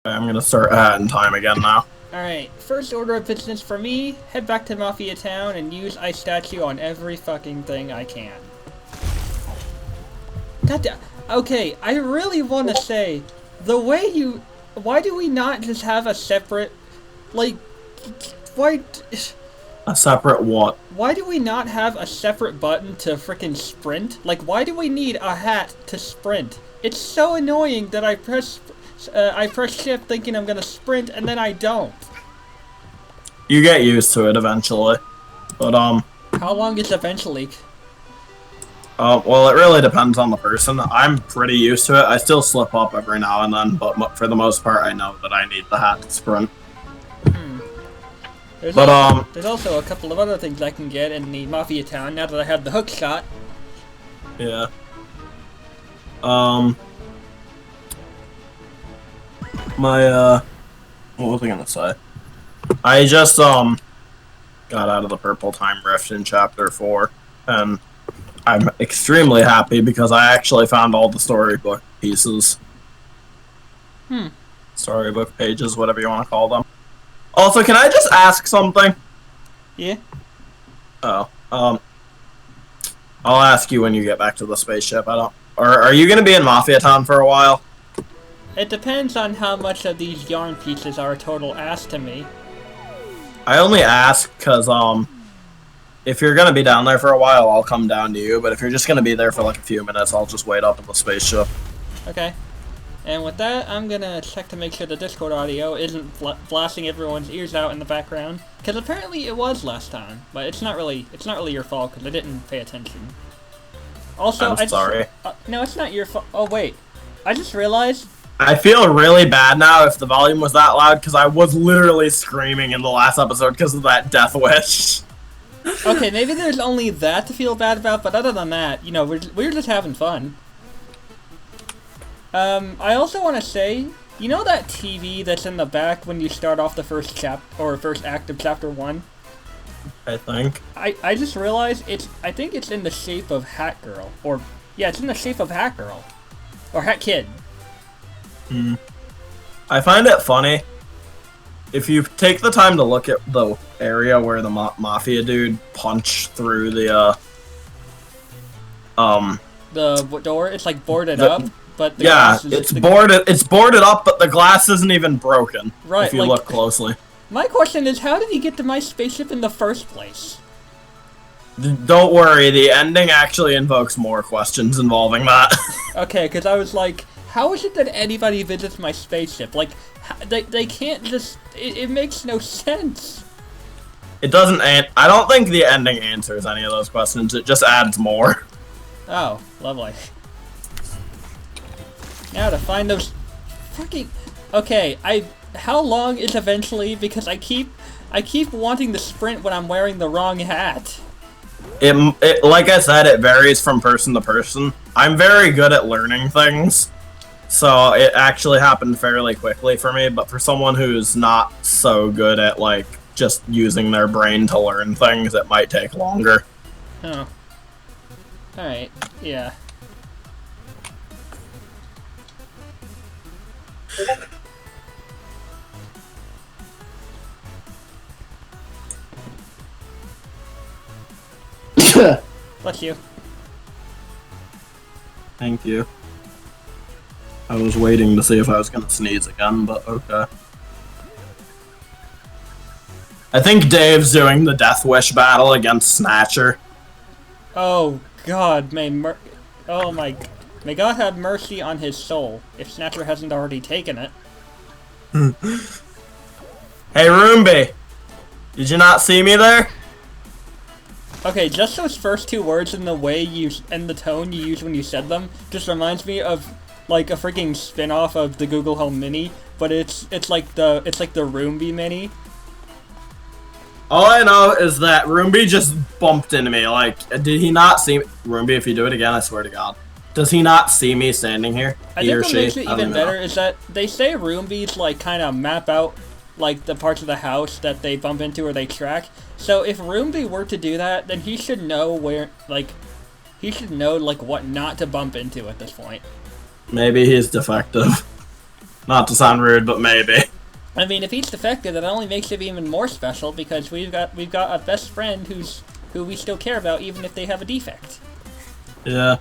I'm gonna start adding time again now. Alright, first order of business for me, head back to Mafia Town and use Ice Statue on every fucking thing I can. Okay, I really want to say, why do we not just have a separate, like, why... A separate what? Why do we not have a separate button to frickin' sprint? Like, why do we need a hat to sprint? It's so annoying that I press shift thinking I'm gonna sprint and then I don't. You get used to it eventually. But, How long is eventually? well, it really depends on the person. I'm pretty used to it. I still slip up every now and then, but for the most part, I know that I need the hat to sprint. There's But, also a couple of other things I can get in the Mafia Town now that I have the hook shot. Yeah. What was I gonna say? I just, got out of the Purple Time Rift in Chapter 4, and I'm extremely happy because I actually found all the storybook pieces. Storybook pages, whatever you want to call them. Also, can I just ask something? Yeah? Oh, I'll ask you when you get back to the spaceship. Are you gonna be in Mafia Town for a while? It depends on how much of these yarn pieces are a total ass to me. I only ask because, if you're gonna be down there for a while, I'll come down to you, but if you're just gonna be there for like a few minutes, I'll just wait up at the spaceship. Okay. And with that, I'm gonna check to make sure the Discord audio isn't blasting everyone's ears out in the background, because apparently it was last time, but it's not really your fault because I didn't pay attention. Also, I'm sorry. No, it's not your fault. Oh wait, I just realized. I feel really bad now if the volume was that loud because I was literally screaming in the last episode because of that death wish. Okay, maybe there's only that to feel bad about, but other than that, you know, we're just having fun. I also want to say, you know that TV that's in the back when you start off the first act of Chapter 1? I think. I just realized I think it's in the shape of Hat Girl. Yeah, it's in the shape of Hat Girl. Or Hat Kid. I find it funny. If you take the time to look at the area where the Mafia dude punched through the door, it's like boarded up. But the glass is, it's boarded up, but the glass isn't even broken. Right, if you look closely. My question is, how did he get to my spaceship in the first place? Don't worry, the ending actually invokes more questions involving that. Okay, because I was like, how is it that anybody visits my spaceship? Like, they can't just... It makes no sense. It doesn't... I don't think the ending answers any of those questions. It just adds more. Oh, lovely. Now to find those fucking... Okay, how long is eventually? Because I keep wanting to sprint when I'm wearing the wrong hat. It like I said, it varies from person to person. I'm very good at learning things, so it actually happened fairly quickly for me, but for someone who's not so good at, like, just using their brain to learn things, it might take longer. Oh. Alright, yeah. Bless you. Thank you. I was waiting to see if I was gonna sneeze again, but okay. I think Dave's doing the Death Wish battle against Snatcher. Oh God, may God have mercy on his soul, if Snatcher hasn't already taken it. Hey, Roomby! Did you not see me there? Okay, just those first two words and the way and the tone you use when you said them just reminds me of like a freaking spin-off of the Google Home Mini, but it's like the Roomby Mini. All I know is that Roomby just bumped into me. Like, did he not see me? Roomby, if you do it again, I swear to God. Does he not see me standing here? I think what makes it even better is that they say Roombies like kind of map out like the parts of the house that they bump into or they track. So if Roomby were to do that, then he should know where, like, he should know like what not to bump into at this point. Maybe he's defective. Not to sound rude, but maybe. I mean, if he's defected, that only makes it even more special because we've got a best friend who we still care about even if they have a defect. Yeah.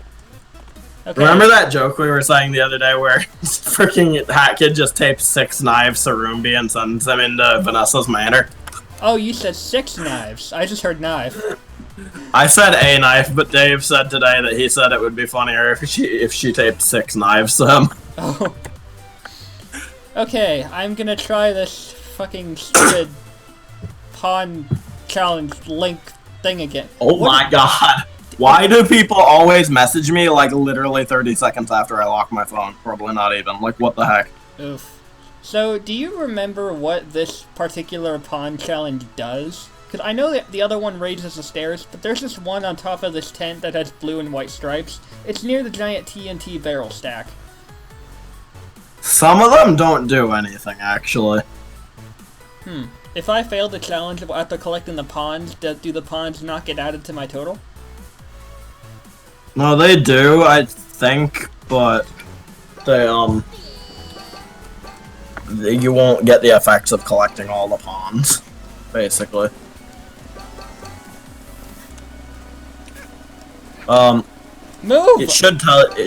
Okay. Remember that joke we were saying the other day where freaking Hat Kid just taped 6 knives to Roomby and sends them into Vanessa's manor? Oh, you said 6 knives. I just heard knife. I said a knife, but Dave said today that he said it would be funnier if she taped 6 knives to him. Oh. Okay, I'm gonna try this fucking stupid pawn challenge link thing again. Oh my god. Why do people always message me like literally 30 seconds after I lock my phone? Probably not even. Like, what the heck? Oof. So, do you remember what this particular pawn challenge does? Because I know that the other one raises the stairs, but there's this one on top of this tent that has blue and white stripes. It's near the giant TNT barrel stack. Some of them don't do anything, actually. If I fail the challenge after collecting the pawns, do the pawns not get added to my total? No, they do, I think, but they, you won't get the effects of collecting all the pawns, basically. Move! It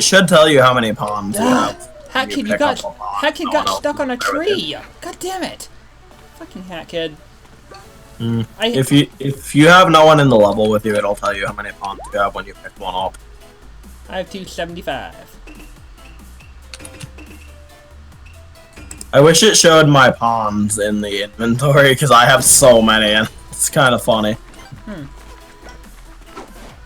should tell you how many pawns you have. Hat Kid, you got stuck on a tree! God damn it! Fucking Hat Kid. If you have no one in the level with you, it'll tell you how many pawns you have when you pick one up. I have 275. I wish it showed my pawns in the inventory, because I have so many, and it's kind of funny.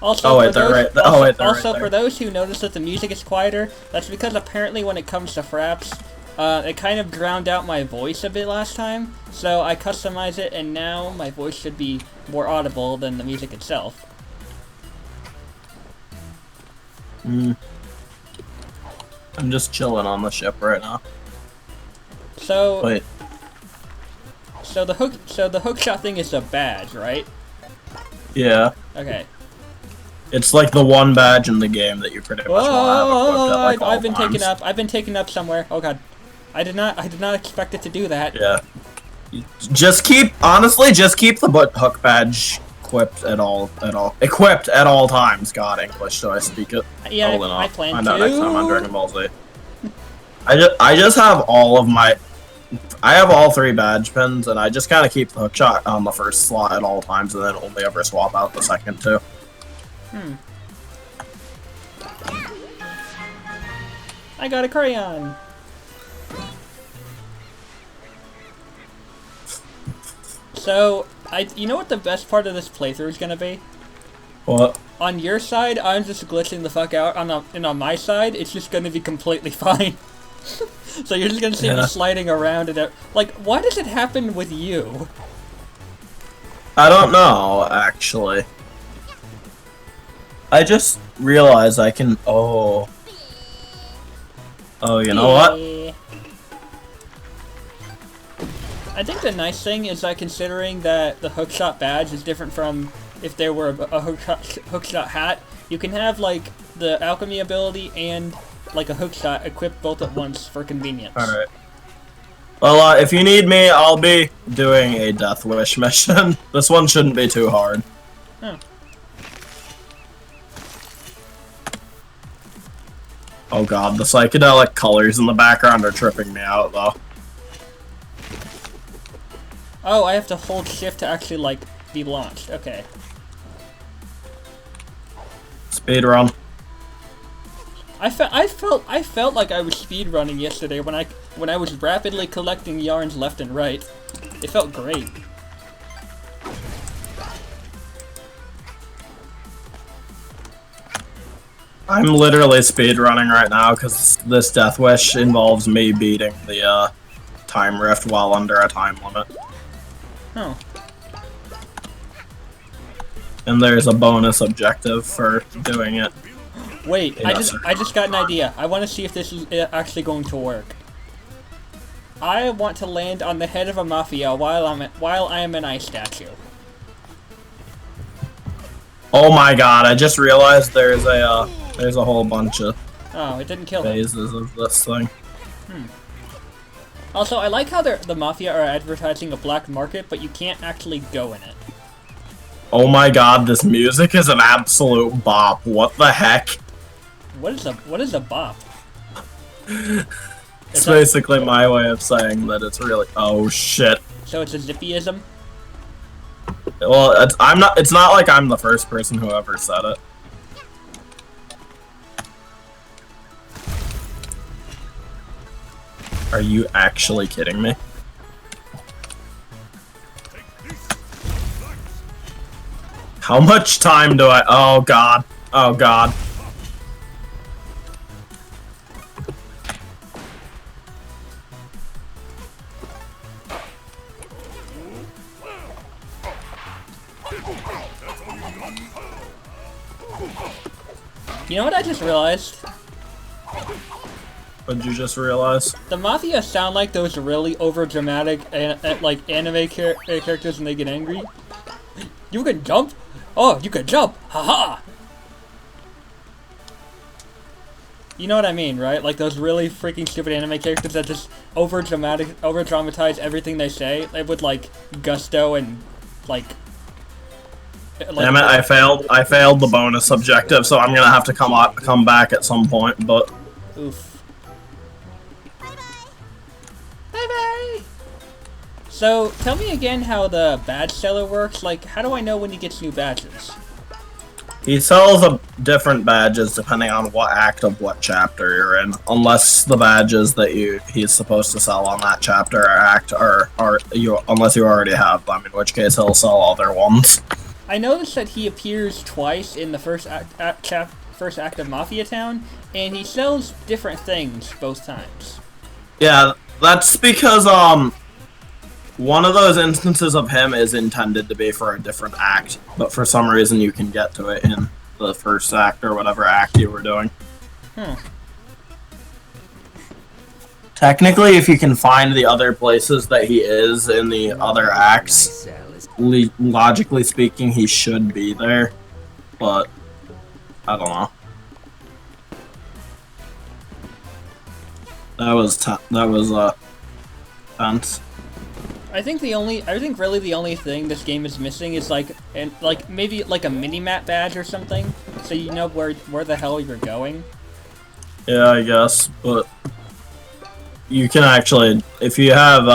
Also, for for those who notice that the music is quieter, that's because apparently when it comes to fraps, it kind of drowned out my voice a bit last time, so I customized it, and now my voice should be more audible than the music itself. I'm just chilling on the ship right now. So, Wait. so the hookshot thing is a badge, right? Yeah. Okay. It's like the one badge in the game that you pretty much want to have equipped at like all times. I've been taken up somewhere. Oh god. I did not expect it to do that. Yeah. Honestly, just keep the hook badge equipped at all times. God, English, do I speak it? Yeah, Hold on, I plan find to. out next time on Dragon Ball Z. I just have all of my... I have all 3 badge pins, and I just kind of keep the hookshot on the first slot at all times, and then only ever swap out the second 2. I got a crayon! So, you know what the best part of this playthrough is gonna be? What? On your side, I'm just glitching the fuck out, and on my side, it's just gonna be completely fine. So you're just gonna see me sliding around and like, why does it happen with you? I don't know, actually. I just realized I can... Oh, you know what? I think the nice thing is that considering that the hookshot badge is different from if there were a hookshot hat, you can have like the alchemy ability and like a hookshot equipped both at once for convenience. Alright. Well, if you need me, I'll be doing a Death Wish mission. This one shouldn't be too hard. Oh. Oh god, the psychedelic colors in the background are tripping me out, though. Oh, I have to hold shift to actually, like, be launched. Okay. Speedrun. I felt like I was speedrunning yesterday when I was rapidly collecting yarns left and right. It felt great. I'm literally speedrunning right now because this Death Wish involves me beating the time rift while under a time limit. Oh. And there's a bonus objective for doing it. Wait, I just got an idea. I want to see if this is actually going to work. I want to land on the head of a mafia while I am an ice statue. Oh my god! I just realized there's a whole bunch of it didn't kill them. phases of this thing. Also, I like how the Mafia are advertising a black market, but you can't actually go in it. Oh my god, this music is an absolute bop. What the heck? What is a bop? It's basically my way of saying that it's really. Oh shit. So it's a zippyism? Well, it's not like I'm the first person who ever said it. Are you actually kidding me? How much time do I... Oh god. Oh god. You know what I just realized? What did you just realize? The Mafia sound like those really over-dramatic like anime characters when they get angry. You can jump? Oh, you can jump! Haha! You know what I mean, right? Like those really freaking stupid anime characters that just over-dramatize everything they say. They with like gusto and like. Damn it! I failed the bonus objective, so I'm gonna have to come back at some point. But. Oof. Bye-bye! So, tell me again how the badge seller works. Like, how do I know when he gets new badges? He sells different badges depending on what act of what chapter you're in. Unless the badges that he's supposed to sell on that chapter or act unless you already have them, in which case he'll sell other ones. I noticed that he appears twice in the first act of Mafia Town, and he sells different things both times. Yeah, that's because one of those instances of him is intended to be for a different act, but for some reason you can get to it in the first act or whatever act you were doing. Technically, if you can find the other places that he is in the other acts, logically speaking, he should be there, but I don't know. That was tense. I think really the only thing this game is missing is maybe like a mini-map badge or something, so you know where the hell you're going. Yeah, I guess, but you can actually, if you have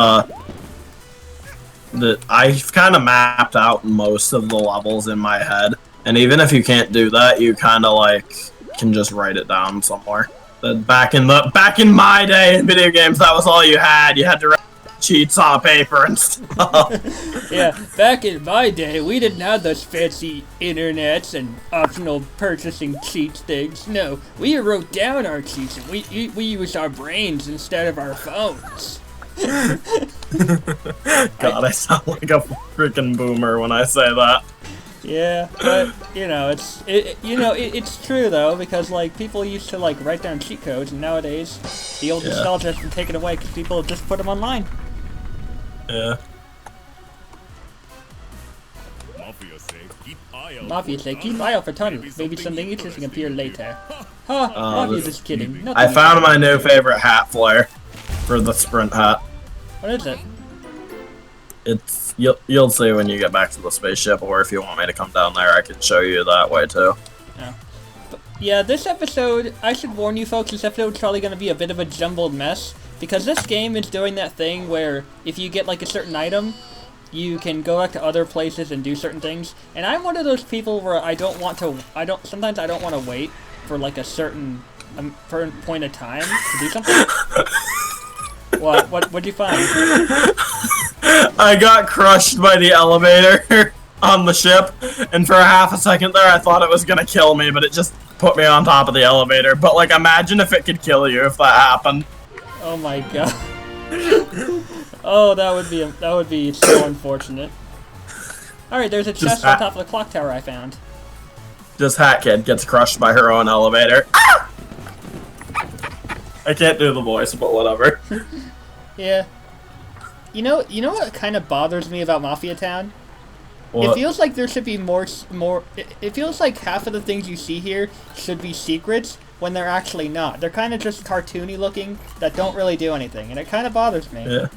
I've kind of mapped out most of the levels in my head, and even if you can't do that, you kind of like can just write it down somewhere. But back in my day in video games, that was all you had. You had to write cheats on paper and stuff. Yeah, back in my day, we didn't have those fancy internets and optional purchasing cheats things. No, we wrote down our cheats and we used our brains instead of our phones. God, I sound like a freaking boomer when I say that. Yeah, but you know, it's true though, because like people used to like write down cheat codes, and nowadays the old nostalgia has been taken away because people just put them online. Yeah. Mafia say keep eye out for tunnels. Maybe something interesting appear later. Huh? Mafia's just kidding. I found my new favorite hat flare for the sprint hat. What is it? It's you'll see when you get back to the spaceship, or if you want me to come down there, I can show you that way too. Yeah. But, yeah, this episode, I should warn you folks, this episode is probably going to be a bit of a jumbled mess, because this game is doing that thing where if you get like a certain item, you can go back to other places and do certain things. And I'm one of those people where sometimes I don't want to wait for like a certain point of time to do something. What'd you find? I got crushed by the elevator on the ship, and for a half a second there I thought it was gonna kill me, but it just put me on top of the elevator. But like, imagine if it could kill you if that happened. Oh my god. Oh, that would be so unfortunate. Alright, there's a chest on top of the clock tower I found. Just Hat Kid gets crushed by her own elevator. Ah! I can't do the voice, but whatever. Yeah. You know what kind of bothers me about Mafia Town? What? It feels like there should be more. It feels like half of the things you see here should be secrets, when they're actually not. They're kind of just cartoony looking that don't really do anything, and it kind of bothers me. Yeah.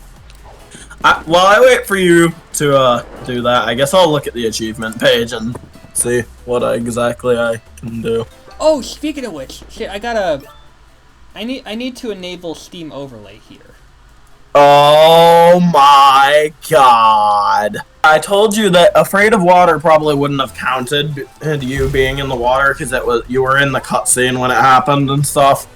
While I wait for you to do that, I guess I'll look at the achievement page and see what exactly I can do. Oh, speaking of which, shit, I need to enable Steam Overlay here. Oh my god. I told you that Afraid of Water probably wouldn't have counted you being in the water because you were in the cutscene when it happened and stuff.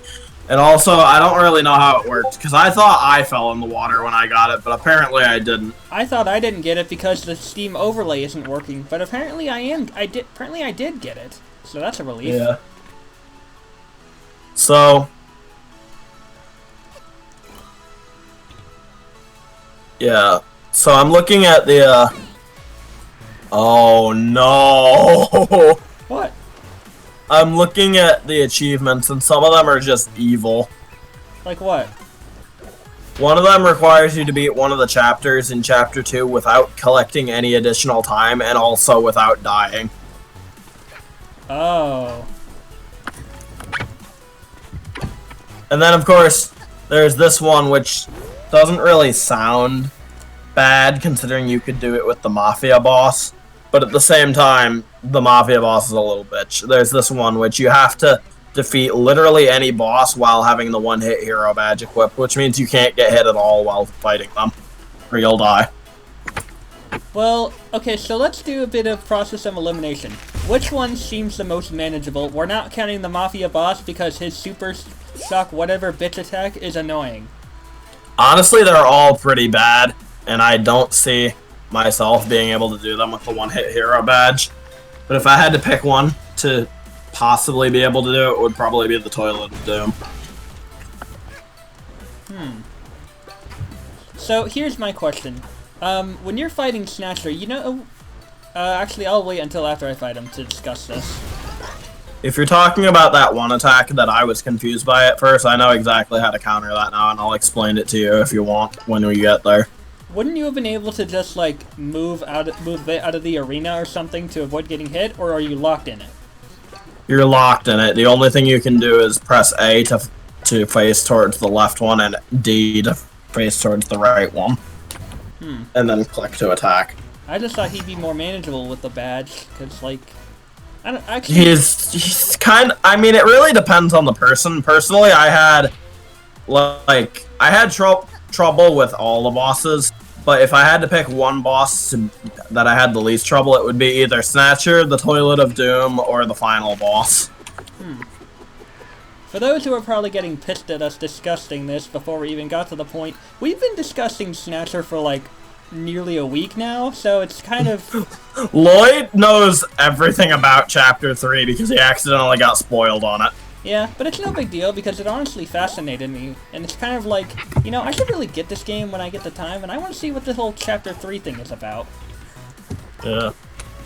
And also, I don't really know how it worked because I thought I fell in the water when I got it, but apparently I didn't. I thought I didn't get it because the Steam Overlay isn't working, but apparently Apparently I did get it, so that's a relief. Yeah. So. Yeah. So I'm looking at the. Oh no! What? I'm looking at the achievements, and some of them are just evil. Like what? One of them requires you to beat one of the chapters in Chapter 2 without collecting any additional time, and also without dying. Oh. And then, of course, there's this one, which doesn't really sound bad, considering you could do it with the Mafia boss. But at the same time, the Mafia boss is a little bitch. There's this one, which you have to defeat literally any boss while having the one-hit hero badge equipped, which means you can't get hit at all while fighting them, or you'll die. Well, okay, so let's do a bit of process of elimination. Which one seems the most manageable? We're not counting the Mafia boss because his super shock whatever bitch attack is annoying. Honestly, they're all pretty bad, and I don't see myself being able to do them with the one-hit hero badge. But if I had to pick one to possibly be able to do it, would probably be the Toilet of Doom. So here's my question. When you're fighting Snatcher, you know... actually, I'll wait until after I fight him to discuss this. If you're talking about that one attack that I was confused by at first, I know exactly how to counter that now, and I'll explain it to you if you want when we get there. Wouldn't you have been able to just, like, move out of the arena or something to avoid getting hit, or are you locked in it? You're locked in it. The only thing you can do is press A to face towards the left one, and D to face towards the right one. And then click to attack. I just thought he'd be more manageable with the badge, because, like... I don't actually... He's kind of... I mean, it really depends on the person. Personally, I had... Like, I had trouble with all the bosses, but if I had to pick one boss that I had the least trouble, it would be either Snatcher, the Toilet of Doom, or the final boss. For those who are probably getting pissed at us discussing this before we even got to the point, we've been discussing Snatcher for like nearly a week now, so it's kind of... Lloyd knows everything about Chapter 3 because he accidentally got spoiled on it. Yeah, but it's no big deal because it honestly fascinated me, and it's kind of like, you know, I should really get this game when I get the time, and I want to see what the whole Chapter 3 thing is about. Yeah.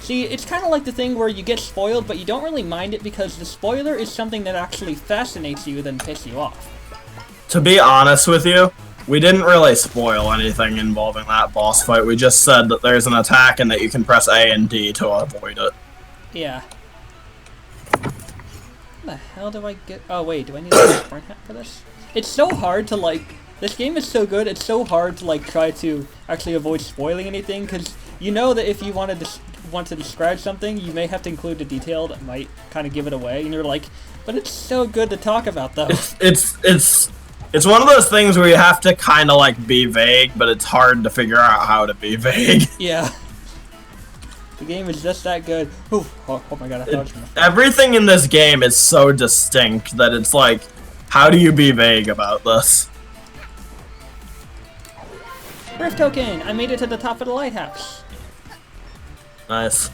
See, it's kind of like the thing where you get spoiled, but you don't really mind it because the spoiler is something that actually fascinates you than piss you off. To be honest with you, we didn't really spoil anything involving that boss fight. We just said that there's an attack and that you can press A and D to avoid it. Yeah. How the hell do I get... Oh, wait, do I need a sprint hat for this? It's so hard to, like... This game is so good, it's so hard to, like, try to actually avoid spoiling anything, because you know that if you want to describe something, you may have to include a detail that might kind of give it away, and you're like, but it's so good to talk about, though. It's one of those things where you have to kind of, like, be vague, but it's hard to figure out how to be vague. Yeah. The game is just that good. Ooh, oh my god, I thought it was gonna... Everything in this game is so distinct that it's like, how do you be vague about this? Rift token! I made it to the top of the lighthouse. Nice.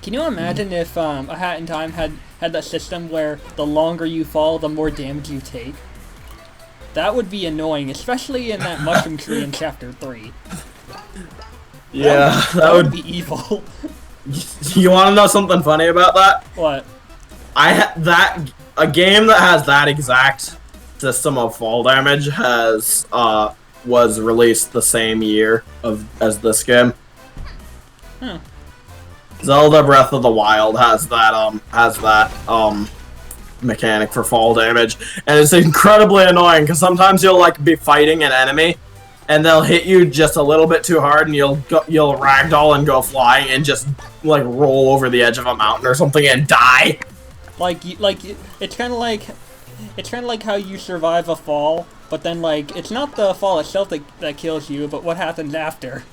Can you imagine if A Hat in Time had that system where the longer you fall, the more damage you take? That would be annoying, especially in that mushroom tree in Chapter 3. Yeah, that would be evil. You want to know something funny about that? What? A game that has that exact system of fall damage was released the same year as this game. mechanic for fall damage, and it's incredibly annoying because sometimes you'll like be fighting an enemy, and they'll hit you just a little bit too hard, and you'll ragdoll and go flying and just like roll over the edge of a mountain or something and die. It's kind of like how you survive a fall, but then like it's not the fall itself that kills you, but what happens after.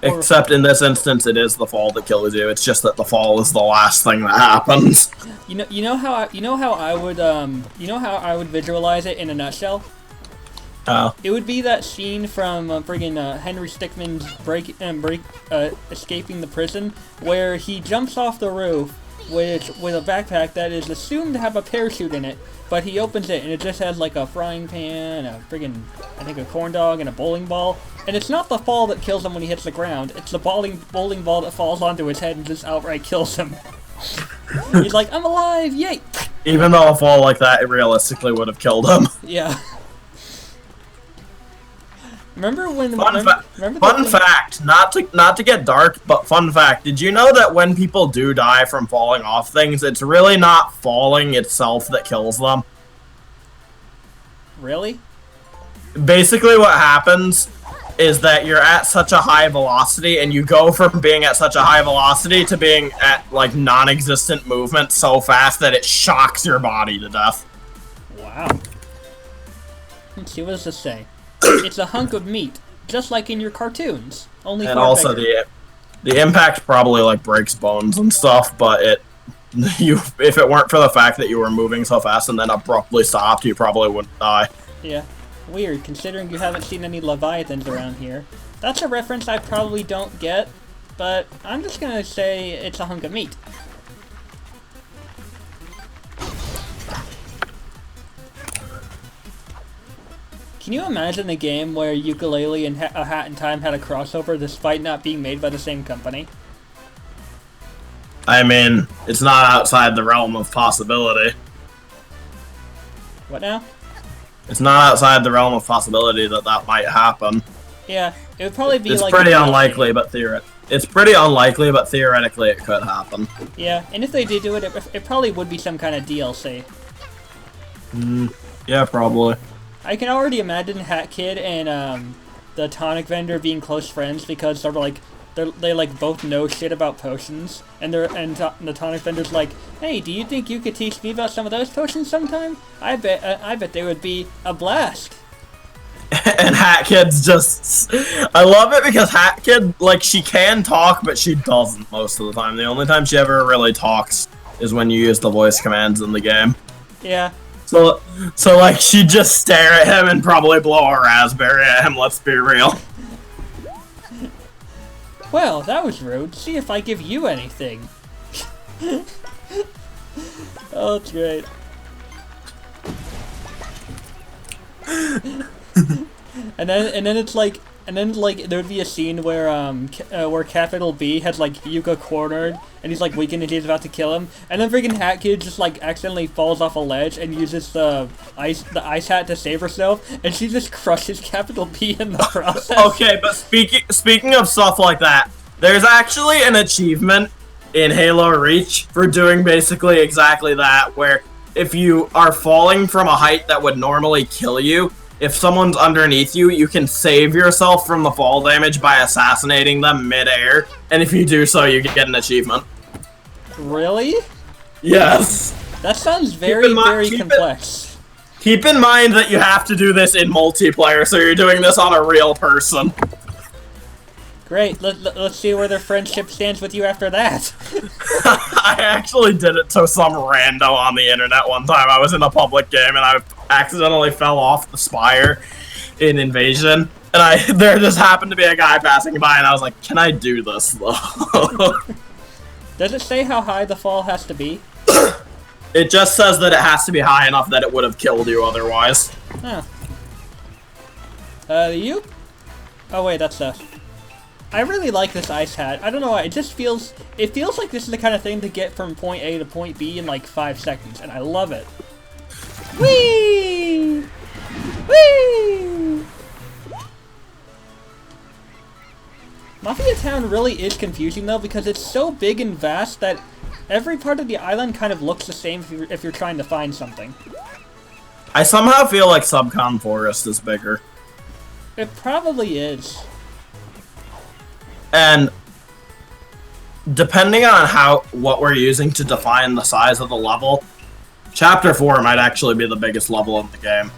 Except in this instance, it is the fall that kills you. It's just that the fall is the last thing that happens. You know how I would visualize it in a nutshell. Oh. It would be that scene from friggin' Henry Stickmin's Escaping the Prison, where he jumps off the roof with a backpack that is assumed to have a parachute in it, but he opens it and it just has like a frying pan, a friggin', I think a corn dog, and a bowling ball. And it's not the fall that kills him when he hits the ground, it's the bowling ball that falls onto his head and just outright kills him. He's like, I'm alive, yay! Even though a fall like that, it realistically would have killed him. Yeah. Remember when? Fun fact, not to get dark, but fun fact. Did you know that when people do die from falling off things, it's really not falling itself that kills them? Really? Basically, what happens is that you're at such a high velocity, and you go from being at such a high velocity to being at like non-existent movement so fast that it shocks your body to death. Wow. Let's see, what does this say? It's a hunk of meat, just like in your cartoons. Only and also bigger. the impact probably like breaks bones and stuff, but if it weren't for the fact that you were moving so fast and then abruptly stopped, you probably wouldn't die. Yeah, weird considering you haven't seen any leviathans around here. That's a reference I probably don't get, but I'm just gonna say it's a hunk of meat. Can you imagine a game where Yooka-Laylee and A Hat in Time had a crossover despite not being made by the same company? I mean, it's not outside the realm of possibility. What now? It's not outside the realm of possibility that might happen. Yeah, it would probably be it's like... pretty unlikely, but it's pretty unlikely, but theoretically it could happen. Yeah, and if they did do it, it probably would be some kind of DLC. Yeah, probably. I can already imagine Hat Kid and the tonic vendor being close friends because they both know shit about potions, and the tonic vendor's like, hey, do you think you could teach me about some of those potions sometime? I bet they would be a blast. And Hat Kid's just, I love it because Hat Kid, like, she can talk, but she doesn't most of the time. The only time she ever really talks is when you use the voice commands in the game. Yeah. So like, she'd just stare at him and probably blow a raspberry at him, let's be real. Well, that was rude. See if I give you anything. Oh, it's great. and then there would be a scene where Capital B has like Yuka cornered, and he's like weakened and he's about to kill him, and then freaking Hat Kid just like accidentally falls off a ledge and uses the ice hat to save herself, and she just crushes Capital B in the process. Okay, but speaking of stuff like that, there's actually an achievement in Halo Reach for doing basically exactly that, where if you are falling from a height that would normally kill you, if someone's underneath you, you can save yourself from the fall damage by assassinating them mid-air, and if you do so, you get an achievement. Really? Yes. That sounds very complex. Keep in mind that you have to do this in multiplayer, so you're doing this on a real person. Great, let's see where their friendship stands with you after that. I actually did it to some rando on the internet one time. I was in a public game and I accidentally fell off the spire in Invasion. And there just happened to be a guy passing by and I was like, can I do this though? Does it say how high the fall has to be? It just says that it has to be high enough that it would have killed you otherwise. Huh. You? Oh wait, that's us. I really like this ice hat. I don't know why, it feels like this is the kind of thing to get from point A to point B in like 5 seconds, and I love it. Whee! Whee! Mafia Town really is confusing though, because it's so big and vast that every part of the island kind of looks the same if you're trying to find something. I somehow feel like Subcon Forest is bigger. It probably is. And depending on what we're using to define the size of the level, Chapter 4 might actually be the biggest level in the game.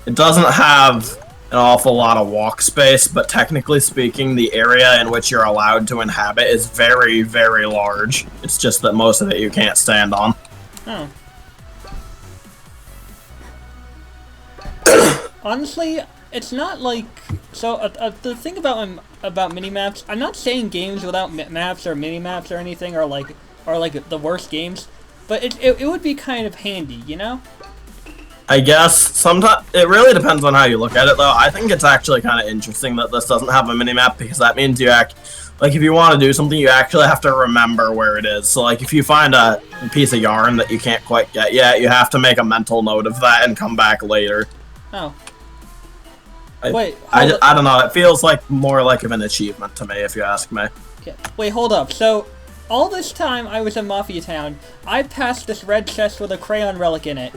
It doesn't have an awful lot of walk space, but technically speaking, the area in which you're allowed to inhabit is very, very large. It's just that most of it you can't stand on. Oh. Honestly, it's not like... So, the thing about minimaps, I'm not saying games without maps or minimaps or anything are like the worst games, but it would be kind of handy, you know? I guess sometimes it really depends on how you look at it, though. I think it's actually kind of interesting that this doesn't have a minimap, because that means like if you want to do something, you actually have to remember where it is. So like if you find a piece of yarn that you can't quite get yet, you have to make a mental note of that and come back later. Oh. Wait, I don't know. It feels like more like of an achievement to me, if you ask me. Okay. Wait, hold up. So, all this time I was in Mafia Town, I passed this red chest with a crayon relic in it.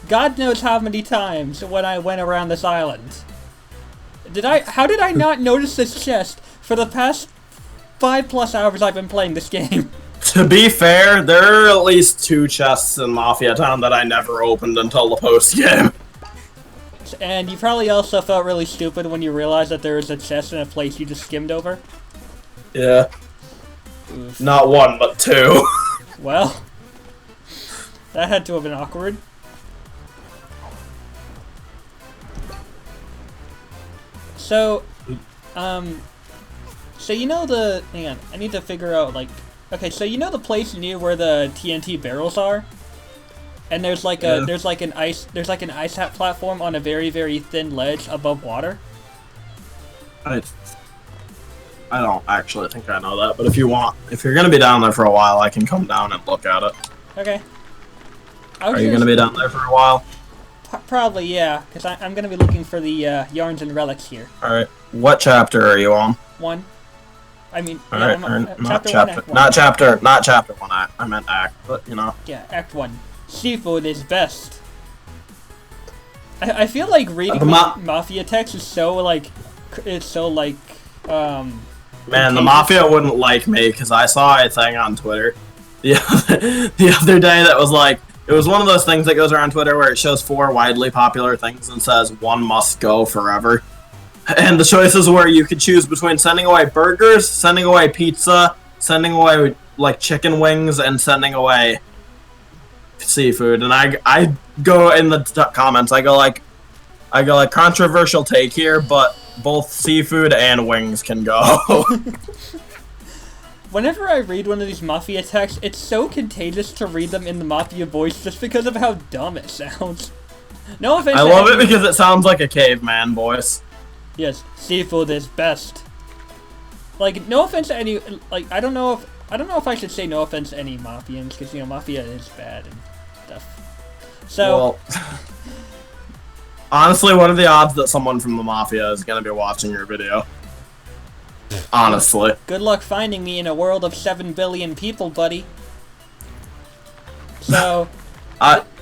God knows how many times when I went around this island. How did I not notice this chest for the past 5+ hours I've been playing this game? To be fair, there are at least 2 chests in Mafia Town that I never opened until the post-game. And you probably also felt really stupid when you realized that there was a chest in a place you just skimmed over? Yeah. Oof. Not 1, but 2. Well, that had to have been awkward. So, so you know hang on, I need to figure out, like, okay, so you know the place near where the TNT barrels are? And there's like an ice hat platform on a very, very thin ledge above water? I don't actually think I know that, but if you're gonna be down there for a while, I can come down and look at it. Okay. Are you gonna be down there for a while? Probably, yeah, because I'm gonna be looking for the yarns and relics here. Alright. What chapter are you on? 1. I mean, Alright, yeah, not chapter 1, not chapter 1 act. I meant act, but you know. Yeah, Act 1. Seafood is best. I feel like reading Mafia text is so, like, Man, the Mafia wouldn't like me, because I saw a thing on Twitter the other day that was like, it was one of those things that goes around Twitter where it shows 4 widely popular things and says, 1 must go forever. And the choices were you could choose between sending away burgers, sending away pizza, sending away, like, chicken wings, and sending away seafood. And I go in the comments, I go like, controversial take here, but both seafood and wings can go. Whenever I read one of these Mafia texts, it's so contagious to read them in the Mafia voice just because of how dumb it sounds. No offense. I love it because it sounds like a caveman voice. Yes, seafood is best. Like, no offense to any, like, I don't know if I should say no offense to any Mafians, because, you know, Mafia is bad and stuff. So... Well, honestly, what are the odds that someone from the Mafia is going to be watching your video? Honestly. Good luck finding me in a world of 7 billion people, buddy. So...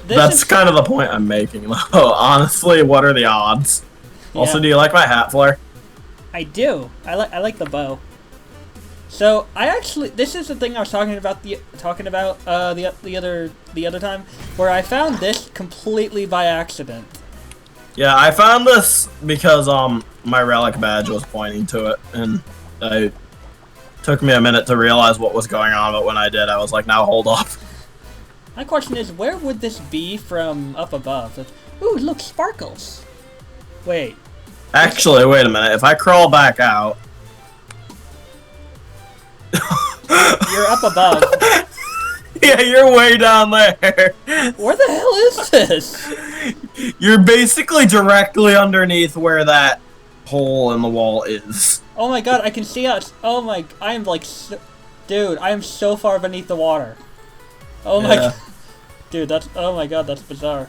that's kind of the point I'm making, though. Honestly, what are the odds? Yeah. Also, do you like my hat flare? I do. I like the bow. So this is the thing I was talking about the other time, where I found this completely by accident. Yeah, I found this because my relic badge was pointing to it, and it took me a minute to realize what was going on. But when I did, I was like, "Now hold up." My question is, where would this be from up above? Ooh, look, sparkles. Wait. Actually, wait a minute. If I crawl back out... You're up above. Yeah, you're way down there. Where the hell is this? You're basically directly underneath where that hole in the wall is. Oh my god, I can see us. Oh my... I am like... Dude, I am so far beneath the water. Oh my god. Dude, that's... Oh my god, that's bizarre.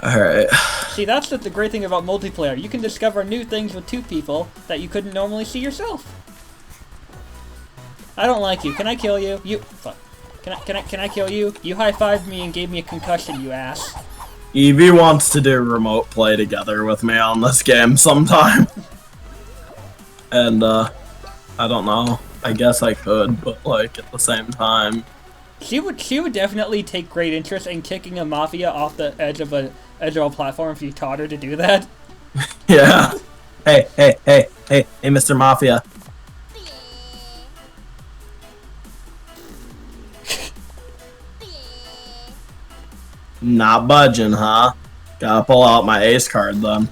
Alright. See, that's the great thing about multiplayer. You can discover new things with 2 people that you couldn't normally see yourself. I don't like you. Can I kill you? You fuck. Can I kill you? You high-fived me and gave me a concussion, you ass. Evie wants to do remote play together with me on this game sometime. And, I don't know. I guess I could, but, like, at the same time... She would definitely take great interest in kicking a Mafia off the edge of a platform if you taught her to do that. Yeah. Hey, Mr. Mafia. Not budging, huh? Gotta pull out my ace card, then.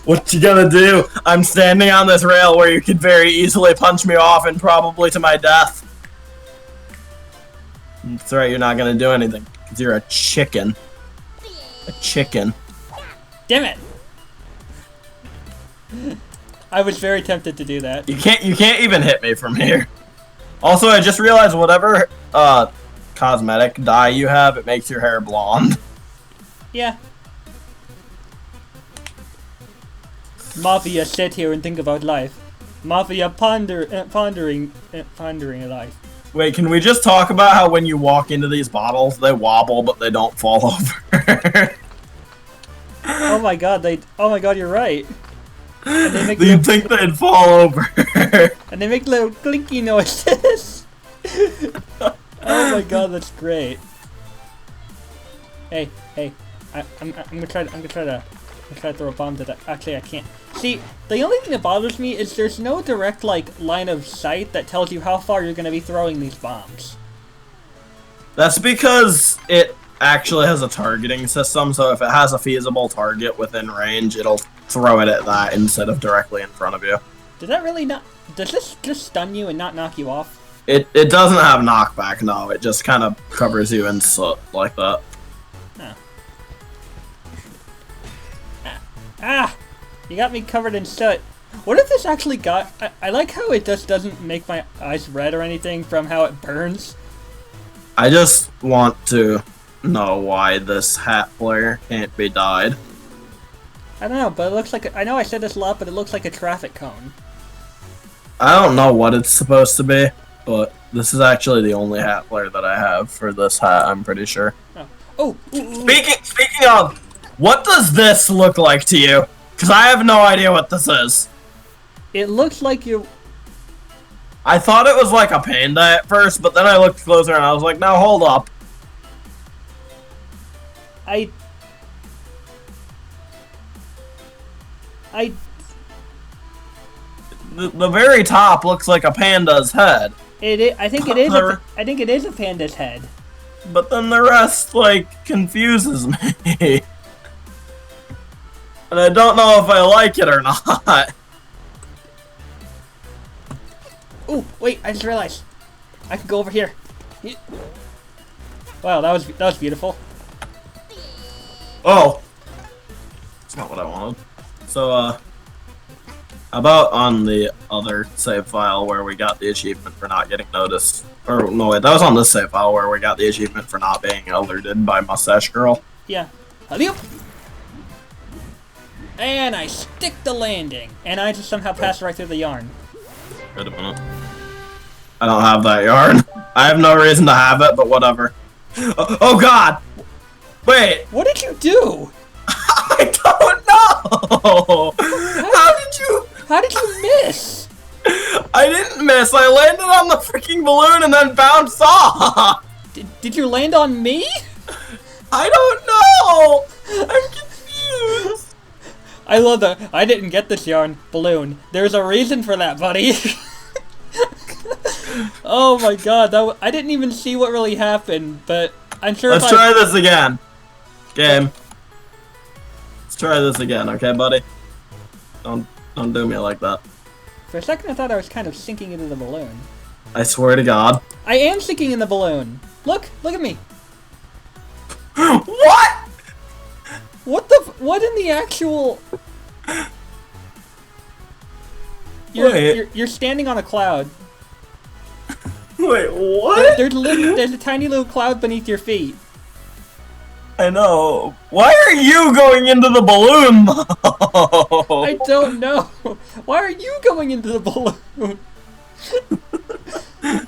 What you gonna do? I'm standing on this rail where you could very easily punch me off and probably to my death. That's right, you're not gonna do anything. Because you're a chicken. A chicken. Damn it! I was very tempted to do that. You can't even hit me from here. Also, I just realized whatever cosmetic dye you have, it makes your hair blonde. Yeah. Mafia sit here and think about life. Mafia pondering life. Wait, can we just talk about how when you walk into these bottles, they wobble but they don't fall over? Oh my god, you're right. And they make You'd think they'd fall over. And they make little clinky noises. Oh my god, that's great. Hey, I'm gonna try to throw a bomb to that. Actually, I can't. See, the only thing that bothers me is there's no direct line of sight that tells you how far you're gonna be throwing these bombs. That's because it actually has a targeting system, so if it has a feasible target within range, it'll throw it at that instead of directly in front of you. Does that really not... Does this just stun you and not knock you off? It doesn't have knockback, no. It just kind of covers you in soot like that. Huh. Ah! You got me covered in soot. What if this actually got... I like how it just doesn't make my eyes red or anything from how it burns. I just want to know why this hat player can't be dyed. I don't know, but it looks like... I know I said this a lot, but it looks like a traffic cone. I don't know what it's supposed to be, but this is actually the only hat player that I have for this hat, I'm pretty sure. Oh! Speaking of, what does this look like to you? Because I have no idea what this is. It looks like you... I thought it was like a panda at first, but then I looked closer and I was like, no, hold up. The very top looks like a panda's head. I think it is. I think it is a panda's head. But then the rest, like, confuses me. And I don't know if I like it or not. Ooh, wait! I just realized I can go over here. Wow, that was beautiful. Oh, that's not what I wanted. So, how about on the other save file where we got the achievement for not getting noticed? Or, no, wait, that was on this save file where we got the achievement for not being alerted by Mustache Girl. Yeah. Alley-oop! And I stick the landing. And I just somehow passed right through the yarn. Wait a minute. I don't have that yarn. I have no reason to have it, but whatever. Oh god! Wait! What did you do? I don't know! How did you miss? I didn't miss. I landed on the freaking balloon and then bounced off. Did you land on me? I don't know. I'm confused. I love that. I didn't get this yarn balloon. There's a reason for that, buddy. Oh my god, I didn't even see what really happened, but I'm sure. Let's try this again. Game. Let's try this again, okay, buddy? Don't do me like that. For a second, I thought I was kind of sinking into the balloon. I swear to God. I am sinking in the balloon. Look at me. What? What in the actual? You're standing on a cloud. Wait, what? There's a tiny little cloud beneath your feet. I know. Why are you going into the balloon, though? I don't know. Why are you going into the balloon?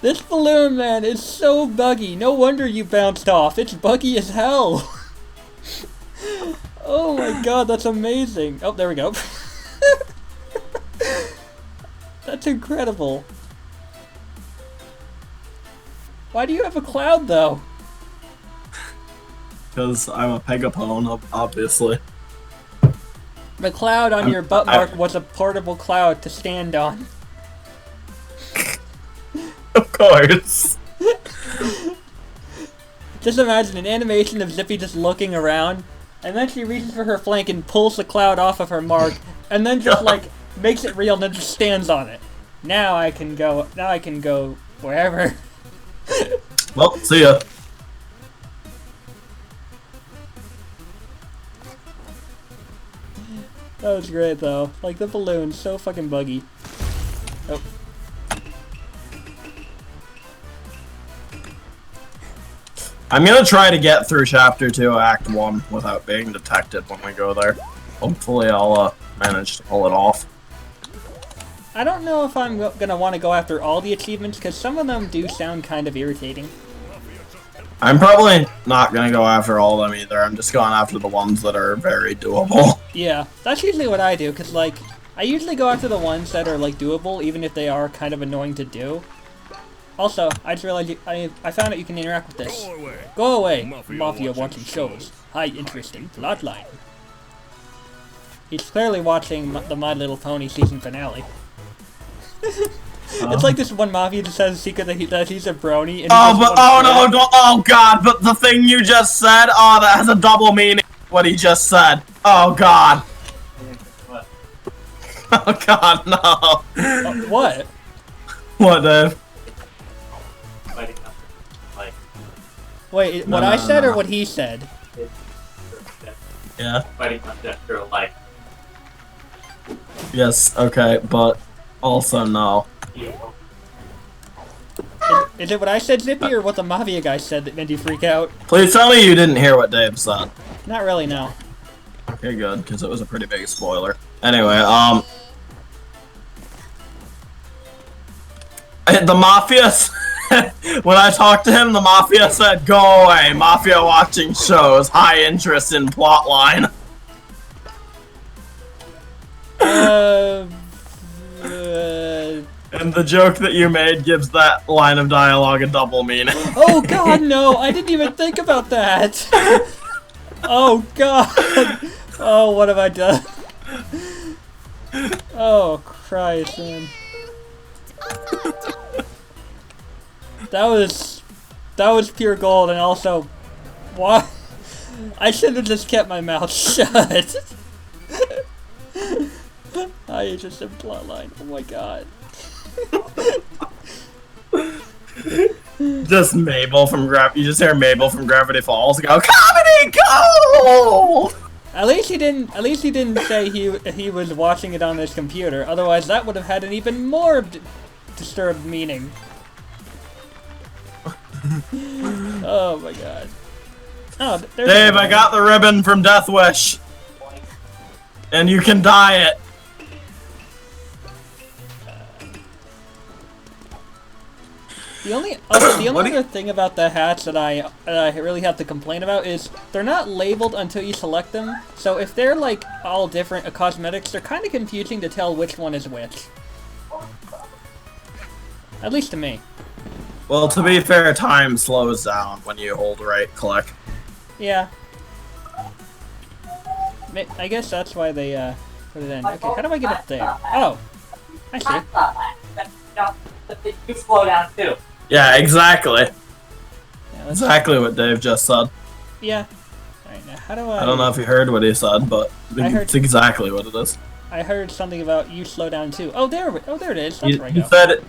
This balloon, man, is so buggy. No wonder you bounced off. It's buggy as hell. Oh my god, that's amazing. Oh, there we go. That's incredible. Why do you have a cloud, though? Because I'm a Pegapone, obviously. The cloud on your butt mark was a portable cloud to stand on. Of course. Just imagine an animation of Zippy just looking around, and then she reaches for her flank and pulls the cloud off of her mark, and then just like makes it real and then just stands on it. Now I can go wherever. Well, see ya. That was great though. Like the balloon's so fucking buggy. Oh. I'm gonna try to get through Chapter 2, Act 1 without being detected when we go there. Hopefully I'll manage to pull it off. I don't know if I'm gonna want to go after all the achievements, because some of them do sound kind of irritating. I'm probably not gonna go after all of them either. I'm just going after the ones that are very doable. Yeah, that's usually what I do, because, like, I usually go after the ones that are, like, doable, even if they are kind of annoying to do. Also, I just realized I found out you can interact with this. Go away, Mafia watching shows. High interest in plotline. He's clearly watching the My Little Pony season finale. It's like this one Mafia just has a secret that he's a brony. And oh god, but the thing you just said, oh, that has a double meaning, what he just said. Oh god. What? Oh god, no. What? What, Dave? Wait, what I said or what he said? Yeah. Fighting on gesture of life. Yes, okay, but also no. Is it what I said, Zippy, or what the Mafia guy said that made you freak out? Please tell me you didn't hear what Dave said. Not really, no. Okay, good, because it was a pretty big spoiler. Anyway, the Mafia, when I talked to him, the Mafia said, "Go away, Mafia watching shows, high interest in plotline." And the joke that you made gives that line of dialogue a double meaning. Oh god, no! I didn't even think about that! Oh god! Oh, what have I done? Oh, Christ, man. That was pure gold, and also, what? I should have just kept my mouth shut. I just in plotline. Oh my god. Just Mabel from you just hear Mabel from Gravity Falls go, "Comedy Gold!" At least he didn't say he was watching it on his computer. Otherwise, that would have had an even more disturbed meaning. Oh my god. Oh, there's Dave, I got the ribbon from Death Wish, and you can dye it. The only other thing about the hats that I really have to complain about is they're not labeled until you select them. So if they're like all different cosmetics, they're kind of confusing to tell which one is which. At least to me. Well, to be fair, time slows down when you hold right click. Yeah. I guess that's why they put it in. Okay, how do I get up there? Oh, I see. You slow down too. Yeah, exactly. Yeah, exactly what Dave just said. Yeah. Alright, now how do I... I don't know if you heard what he said, but it's exactly what it is. I heard something about you slow down too. Oh, there it is. That's where I go.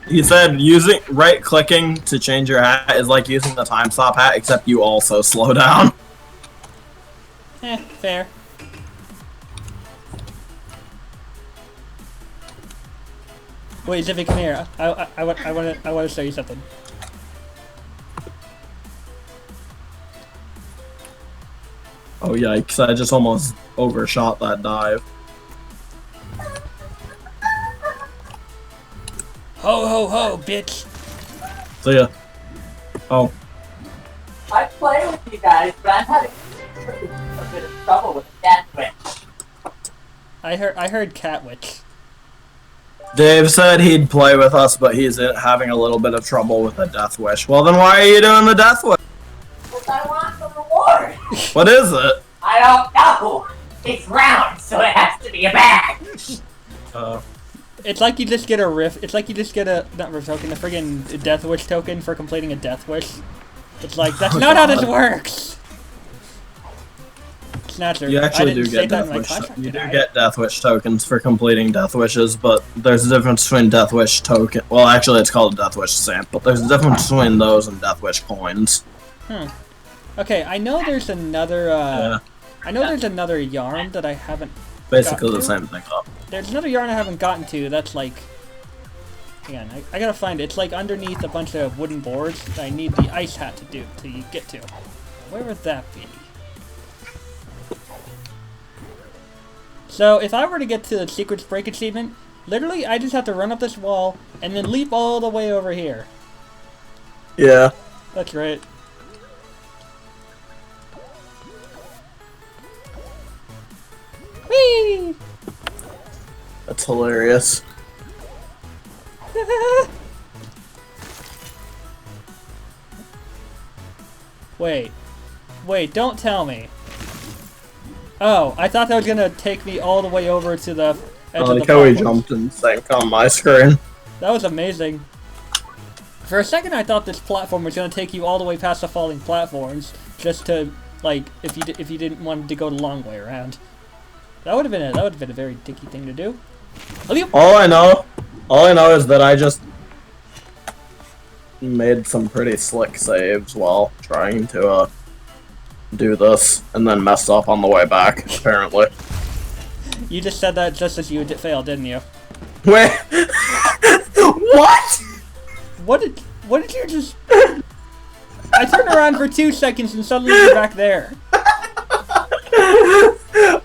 He said using right-clicking to change your hat is like using the time stop hat, except you also slow down. Fair. Wait, Zippy, come here. I want to show you something. Oh yikes! I just almost overshot that dive. Ho ho ho, bitch! See ya. Oh. I play with you guys, but I'm having a bit of trouble with that switch. I heard Catwitch. Dave said he'd play with us, but he's having a little bit of trouble with the Death Wish. Well, then why are you doing the Death Wish? Because I want the reward. What is it? I don't know. It's round, so it has to be a bag. It's like you just get a riff. It's like you just get a not riff token, a friggin' Death Wish token for completing a Death Wish. It's like that's not how this works. Snatcher. You actually do get Death Wish. You do get Death Wish tokens for completing Death Wishes, but there's a difference between Death Wish token. Well, actually, it's called a Death Wish stamp, but there's a difference between those and Death Wish coins. Okay, I know there's another. Yeah. I know there's another yarn that I haven't. Basically the same thing. There's another yarn I haven't gotten to. That's like. Hang on, I gotta find it. It's like underneath a bunch of wooden boards that I need the ice hat to get to. Where would that be? So, if I were to get to the Secrets Break achievement, literally, I just have to run up this wall and then leap all the way over here. Yeah. That's right. Whee! That's hilarious. Wait, don't tell me. Oh, I thought that was gonna take me all the way over to the edge of the Like how he platform. jumped and sank on my screen. That was amazing. For a second, I thought this platform was gonna take you all the way past the falling platforms, just to like if you didn't want to go the long way around. That would have been a very dicky thing to do. All I know is that I just made some pretty slick saves while trying to do this, and then messed up on the way back. Apparently. You just said that just as you failed, didn't you? Wait. What? What did you just? I turned around for 2 seconds and suddenly you're back there.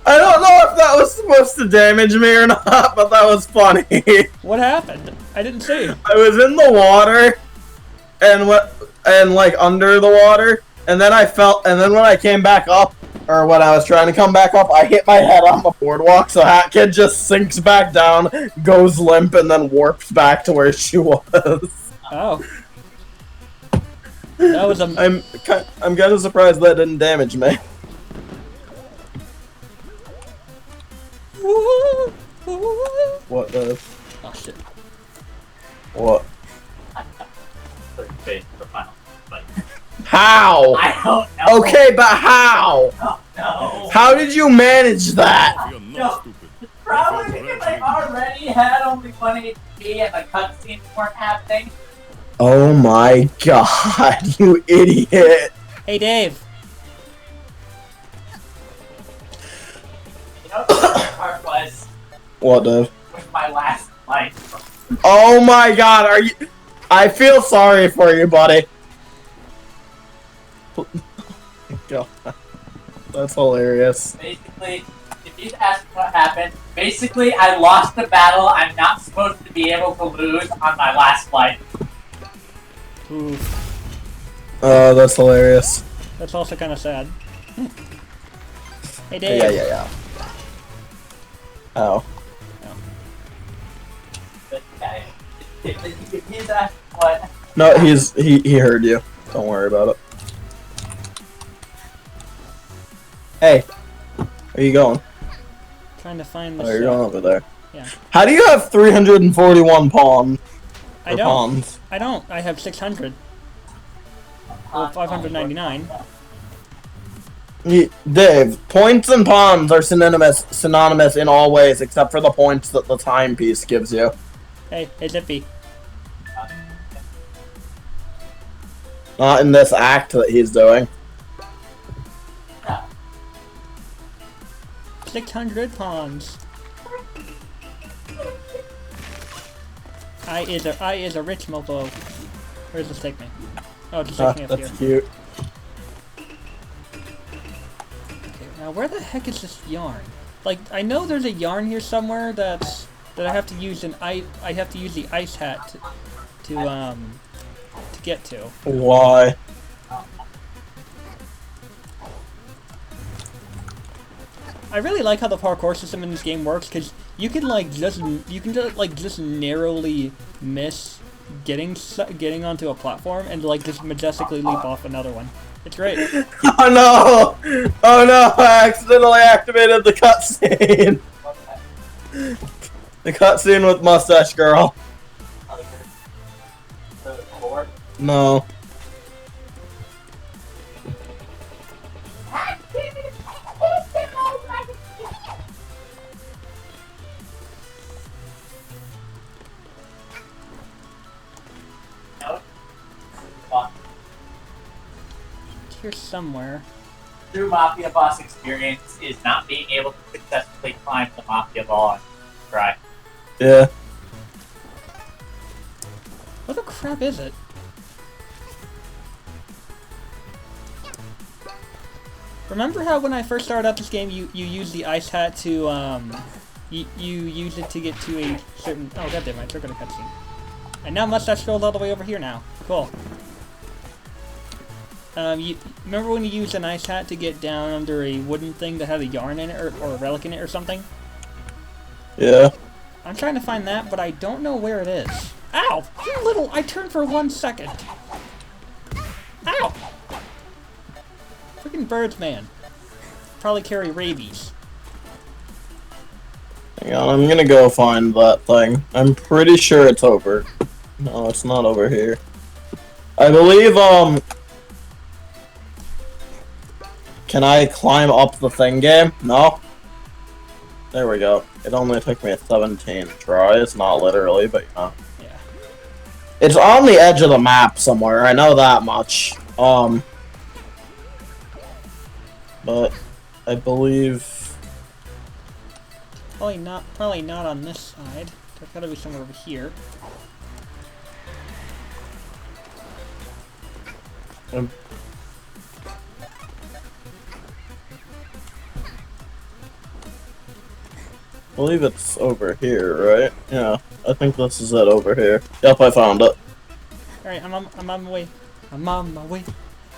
I don't know if that was supposed to damage me or not, but that was funny. What happened? I didn't see. I was in the water, and like under the water, and then I felt, and then when I came back up, or when I was trying to come back up, I hit my head on the boardwalk, so Hat Kid just sinks back down, goes limp, and then warps back to where she was. Oh. That was a. I'm kind of surprised that didn't damage me. What does? Oh shit. What? Face for the final fight. How? I don't know. Okay, but how? Oh, no. How did you manage that? No. Probably because I already had only 1 HP and the cutscenes weren't happening. Oh my god, you idiot. Hey Dave. You know what the worst part was? What, Dave? With my last life. Oh my god, are you... I feel sorry for you, buddy. God. That's hilarious. Basically, if you ask what happened, basically I lost the battle I'm not supposed to be able to lose on my last life. Oof. That's hilarious. That's also kind of sad. Hey Dave. Yeah. Oh. But yeah, if he's asked what... No, he heard you. Don't worry about it. Hey, where are you going? Trying to find the. Oh, you're going over there. Yeah. How do you have 341 pawns? I don't. I don't. I have 600. Well, 599. Dave, points and pawns are synonymous in all ways, except for the points that the timepiece gives you. Hey Zippy. Not in this act that he's doing. 600 pawns. I is a rich mofo. Where does this take me? Oh, just take me up here. That's cute. Okay, now where the heck is this yarn? Like, I know there's a yarn here somewhere that's that I have to use I have to use the ice hat to get to. Why? I really like how the parkour system in this game works because you can just narrowly miss getting onto a platform and like just majestically leap off another one. It's great. Oh no! Oh no! I accidentally activated the cutscene. The cutscene with Mustache Girl. No. Here somewhere. True Mafia boss experience is not being able to successfully climb the Mafia ball and try. Yeah. What the crap is it? Remember how when I first started out this game, you use the ice hat to you use it to get to a certain. Oh goddamn! I triggered a cutscene. And now Mustache Girl's all the way over here now. Cool. You remember when you used an ice hat to get down under a wooden thing that had a yarn in it or a relic in it or something? Yeah. I'm trying to find that, but I don't know where it is. Ow! You little... I turned for 1 second. Ow! Freaking birds, man. Probably carry rabies. Hang on, I'm gonna go find that thing. I'm pretty sure it's over. No, it's not over here. I believe, Can I climb up the thing game? No? There we go. It only took me 17 tries, not literally, but you know. Yeah. It's on the edge of the map somewhere, I know that much. But I believe... Probably not on this side. There's gotta be somewhere over here. I believe it's over here, right? Yeah, I think this is it over here. Yep, I found it. Alright, I'm on my way. I'm on my way.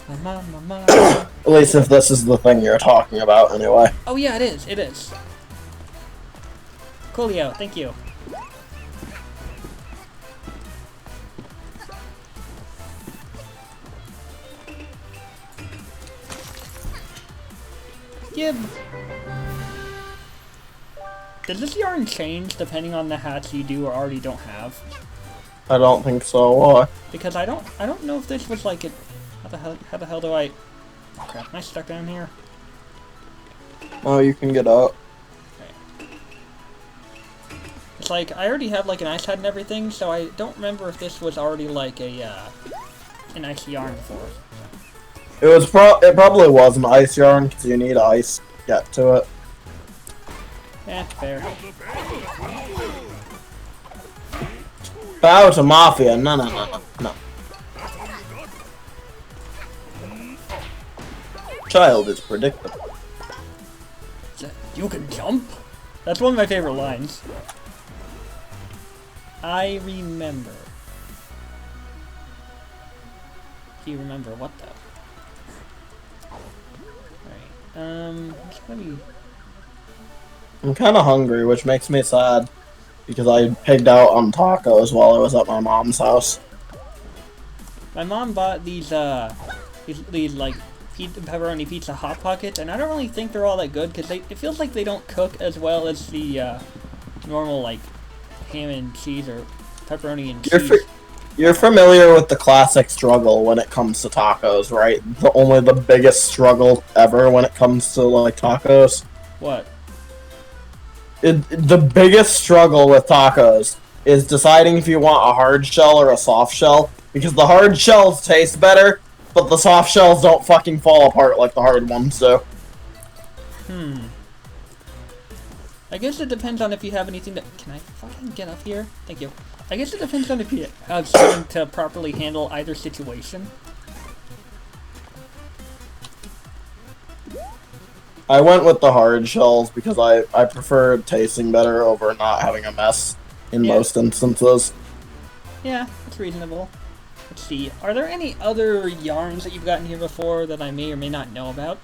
I'm on my way. At least if this is the thing you're talking about, anyway. Oh yeah, it is. It is. Coolio, thank you. Give. Does this yarn change depending on the hats you do or already don't have? I don't think so. Why? Because I don't know if this was like it. How the hell do I? Oh, crap! Am I stuck down here? Oh, you can get up. Okay. It's like I already have like an ice hat and everything, so I don't remember if this was already like a an ice yarn before. It probably was an ice yarn because you need ice to get to it. Eh, fair. Bow to Mafia. No. Child is predictable. You can jump? That's one of my favorite lines. I remember. Do you remember what though? Alright, it's gonna be... I'm kind of hungry, which makes me sad. Because I pigged out on tacos while I was at my mom's house. My mom bought these like pepperoni pizza hot pockets, and I don't really think they're all that good because it feels like they don't cook as well as the normal like ham and cheese or pepperoni and cheese. You're familiar with the classic struggle when it comes to tacos, right? Only the biggest struggle ever when it comes to like tacos. What? The biggest struggle with tacos is deciding if you want a hard shell or a soft shell, because the hard shells taste better, but the soft shells don't fucking fall apart like the hard ones do. I guess it depends on if you have anything that... Can I fucking get up here? Thank you. I guess it depends on if you have something to properly handle either situation. I went with the hard shells because I prefer tasting better over not having a mess in most instances. Yeah, that's reasonable. Let's see. Are there any other yarns that you've gotten here before that I may or may not know about?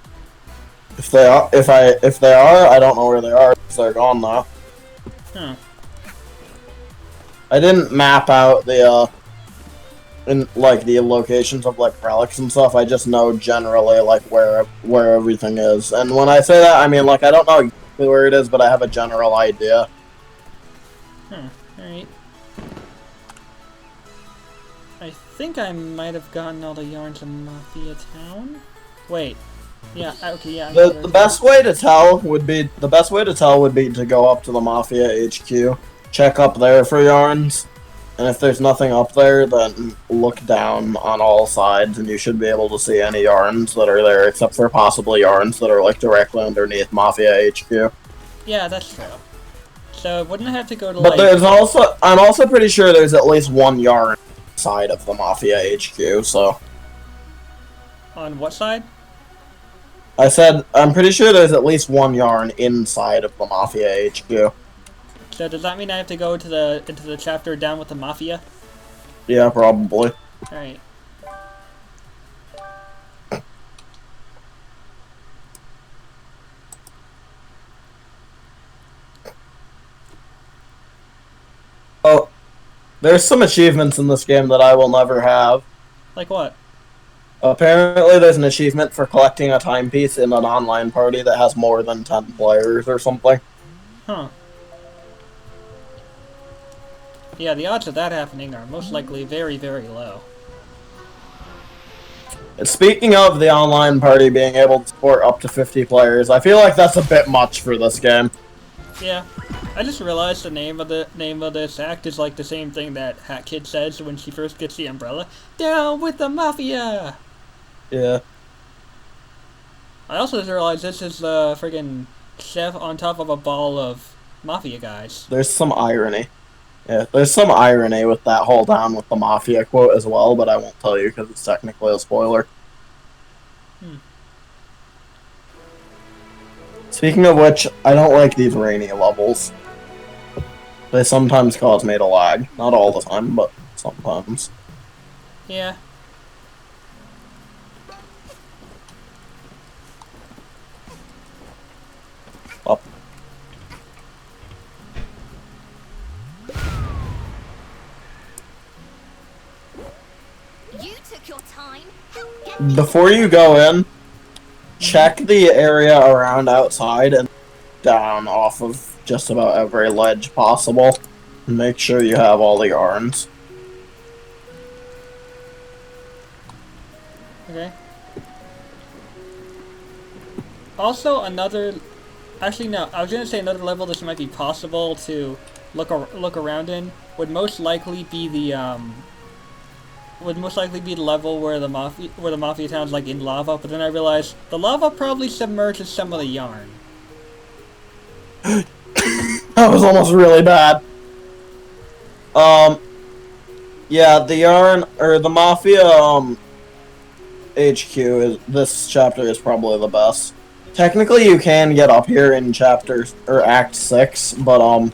If they are, I don't know where they are because they're gone now. Huh. I didn't map out the the locations of like relics and stuff. I just know generally like where everything is. And when I say that, I mean like I don't know exactly where it is, but I have a general idea. Alright. I think I might have gotten all the yarns in Mafia Town. Wait. Yeah, okay, yeah. The best way to tell would be to go up to the Mafia HQ, check up there for yarns. And if there's nothing up there, then look down on all sides, and you should be able to see any yarns that are there, except for possibly yarns that are like directly underneath Mafia HQ. Yeah, that's true. So wouldn't I have to go to But there's also, I'm also pretty sure there's at least one yarn side of the Mafia HQ. So. On what side? I said I'm pretty sure there's at least one yarn inside of the Mafia HQ. So does that mean I have to go to into the chapter down with the Mafia? Yeah, probably. Alright. Oh, there's some achievements in this game that I will never have. Like what? Apparently there's an achievement for collecting a timepiece in an online party that has more than 10 players or something. Huh. Yeah, the odds of that happening are most likely very, very low. And speaking of the online party being able to support up to 50 players, I feel like that's a bit much for this game. Yeah. I just realized the name of this act is like the same thing that Hat Kid says when she first gets the umbrella. Down with the Mafia! Yeah. I also just realized this is the friggin' chef on top of a ball of Mafia guys. There's some irony. Yeah, there's some irony with that whole down with the Mafia quote as well, but I won't tell you because it's technically a spoiler. Speaking of which, I don't like these rainy levels. They sometimes cause me to lag. Not all the time, but sometimes. Yeah. Up. You took your time. Before you go in, check the area around outside and down off of just about every ledge possible. Make sure you have all the yarns. Okay. Also, actually, no. I was gonna say another level this might be possible to look around in would most likely be the level where the mafia town's like in lava. But then I realized the lava probably submerges some of the yarn. That was almost really bad. Yeah, the yarn or the Mafia HQ is this chapter is probably the best. Technically, you can get up here in chapters or Act 6, but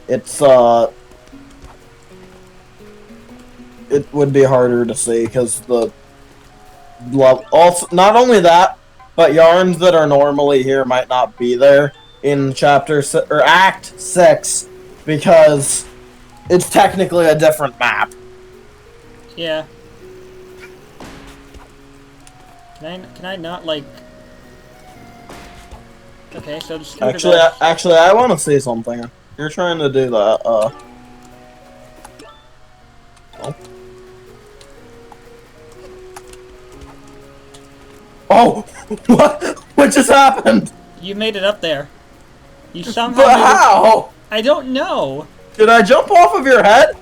it's it would be harder to see because the also not only that, but yarns that are normally here might not be there in Act 6 because it's technically a different map. Yeah. Can I not like? Okay, so the Actually, I want to see something. You're trying to do that. Oh. Oh, what just happened? You made it up there. You somehow. But how? I don't know. Did I jump off of your head?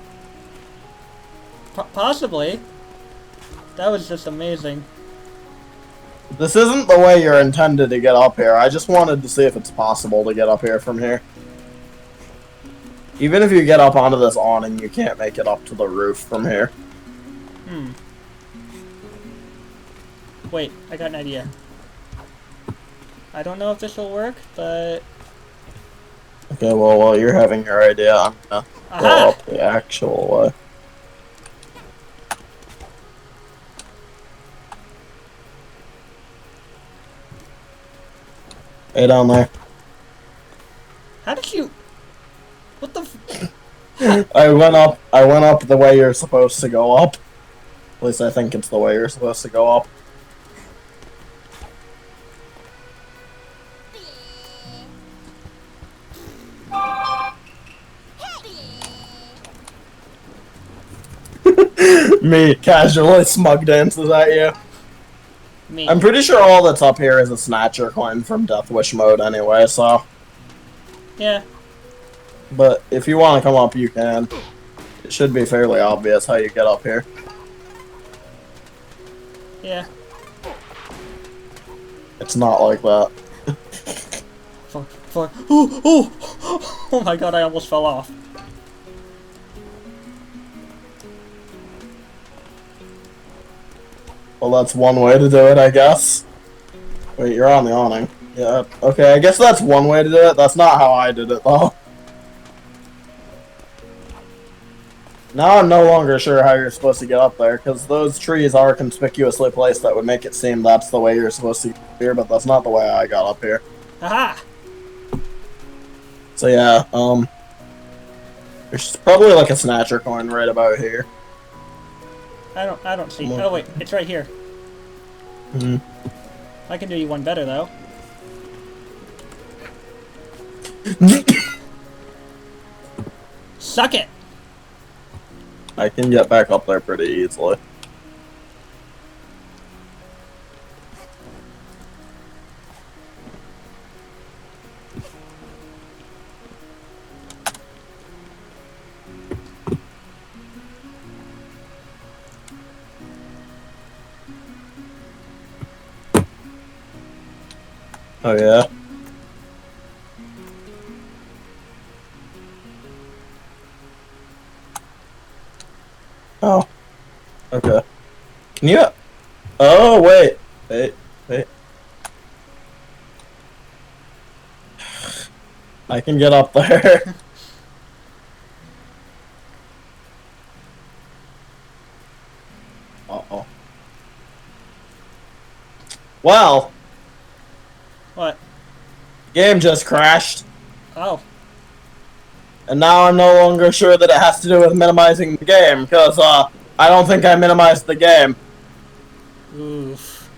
Possibly. That was just amazing. This isn't the way you're intended to get up here. I just wanted to see if it's possible to get up here from here. Even if you get up onto this awning, you can't make it up to the roof from here. Wait, I got an idea. I don't know if this will work, but... Okay, well, while you're having your idea, I'm gonna go Aha! up the actual way. Hey, down there. How did you... What the I went up the way you're supposed to go up. At least I think it's the way you're supposed to go up. Me casually smug dances at you. Me. I'm pretty sure all that's up here is a snatcher coin from Death Wish mode anyway, so. Yeah. But if you want to come up, you can. It should be fairly obvious how you get up here. Yeah. It's not like that. Fuck. Oh my god, I almost fell off. Well, that's one way to do it, I guess. Wait, you're on the awning. Yeah, okay, I guess that's one way to do it. That's not how I did it, though. Now I'm no longer sure how you're supposed to get up there, because those trees are conspicuously placed that would make it seem that's the way you're supposed to get up here, but that's not the way I got up here. Aha! So yeah, there's probably like a snatcher coin right about here. I don't see. Oh wait, it's right here. Hmm. I can do you one better though. Suck it! I can get back up there pretty easily. Oh yeah? Oh. Okay. Can you... Oh, wait. Wait. I can get up there. Uh-oh. Well... What? Game just crashed. Oh. And now I'm no longer sure that it has to do with minimizing the game, because, I don't think I minimized the game. Oof.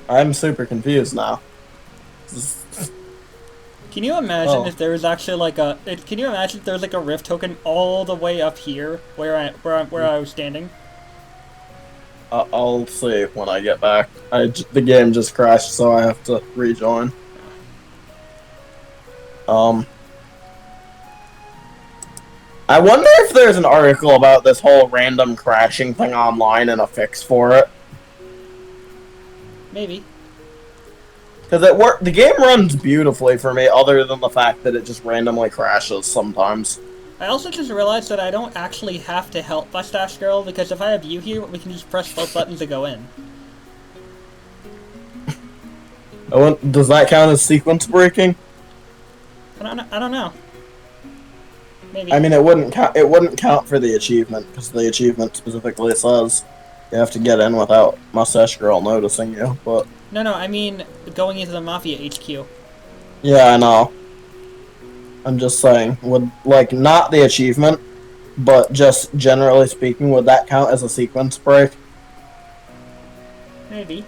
I'm super confused now. Can you imagine if there was actually like a... Can you imagine if there was like a rift token all the way up here, where I was standing? I'll see when I get back. The game just crashed, so I have to rejoin. I wonder if there's an article about this whole random crashing thing online and a fix for it. Maybe. Because the game runs beautifully for me, other than the fact that it just randomly crashes sometimes. I also just realized that I don't actually have to help Mustache Girl, because if I have you here, we can just press both buttons to go in. Does that count as sequence breaking? I don't know. Maybe. I mean, it wouldn't count. It wouldn't count for the achievement, because the achievement specifically says you have to get in without Mustache Girl noticing you. But No, I mean going into the Mafia HQ. yeah, I know. I'm just saying, would, like, not the achievement, but just generally speaking, would that count as a sequence break? Maybe.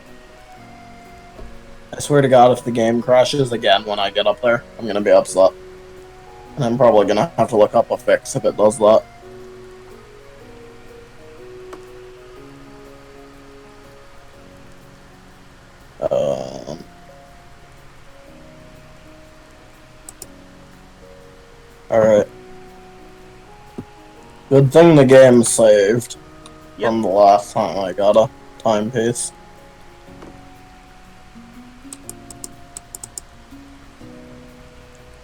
I swear to God, if the game crashes again when I get up there, I'm gonna be upset. And I'm probably gonna have to look up a fix if it does that. Alright. Good thing the game saved from the last time I got a timepiece.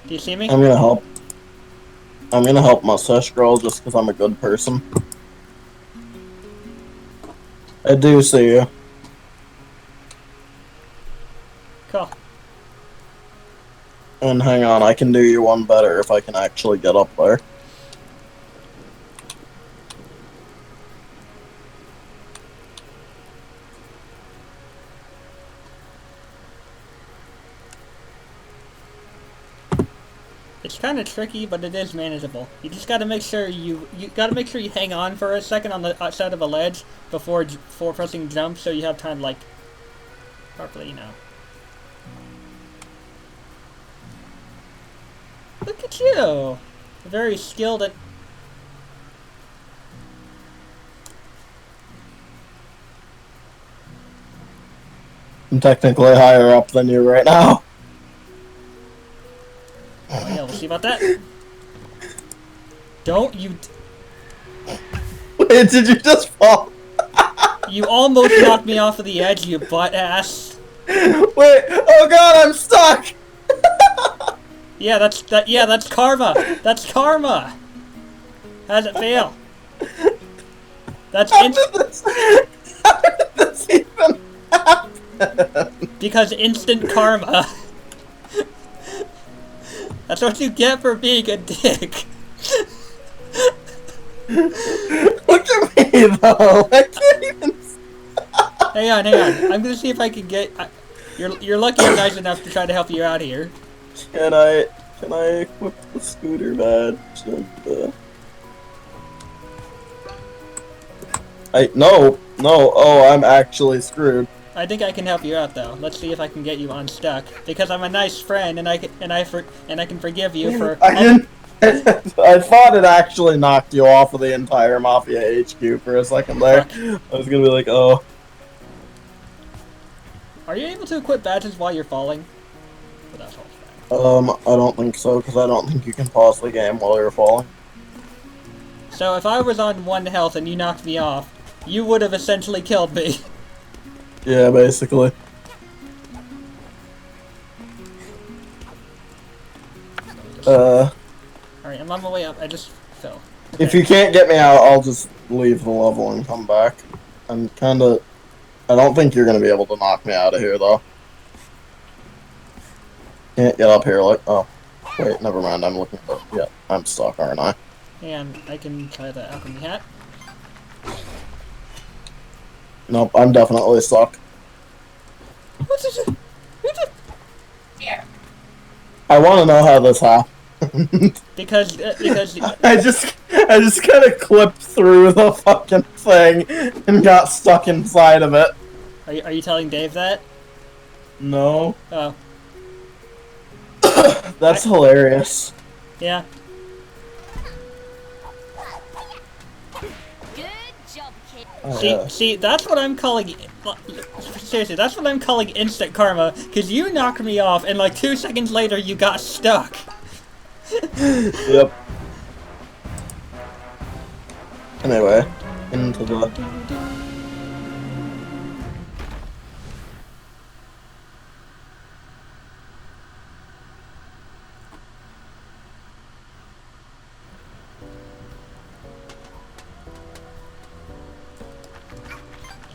Do you see me? I'm gonna help Mustache Girl just because I'm a good person. I do see you. And hang on, I can do you one better if I can actually get up there. It's kind of tricky, but it is manageable. You just got to make sure you hang on for a second on the outside of a ledge before pressing jump, so you have time to, like, properly, you know. Look at you! Very skilled at... I'm technically higher up than you right now. Oh yeah, we'll see about that. Don't you... Wait, did you just fall? You almost knocked me off of the edge, you butt ass. Wait, oh god, I'm stuck! Yeah, that's karma. That's karma. How does it feel? That's How did this even happen? because instant karma. That's what you get for being a dick. Look at me though. I can't even. Hang on. I'm gonna see if I can get. You're lucky I'm nice enough to try to help you out here. Can I equip the scooter badge? No. Oh, I'm actually screwed. I think I can help you out though. Let's see if I can get you unstuck because I'm a nice friend and I can forgive you for. I thought it actually knocked you off of the entire Mafia HQ for a second there. I was gonna be like, oh. Are you able to equip badges while you're falling? But that's all. I don't think so, because I don't think you can pause the game while you're falling. So if I was on 1 health and you knocked me off, you would have essentially killed me. Yeah, basically. Alright, I'm on my way up. I just fell. Okay. If you can't get me out, I'll just leave the level and come back. I don't think you're gonna be able to knock me out of here, though. Can't get up here, like, oh. Wait, never mind, I'm looking for, yeah, I'm stuck, aren't I? And I can try the alchemy hat. Nope, I'm definitely stuck. What is it? Here. I want to know how this happened. Because I just kind of clipped through the fucking thing and got stuck inside of it. Are you telling Dave that? No. Oh. That's hilarious. Yeah. Good job, kid. Oh, yeah. See, that's what I'm calling. Seriously, that's what I'm calling instant karma. Cause you knocked me off, and like 2 seconds later, you got stuck. Yep. Anyway, into the.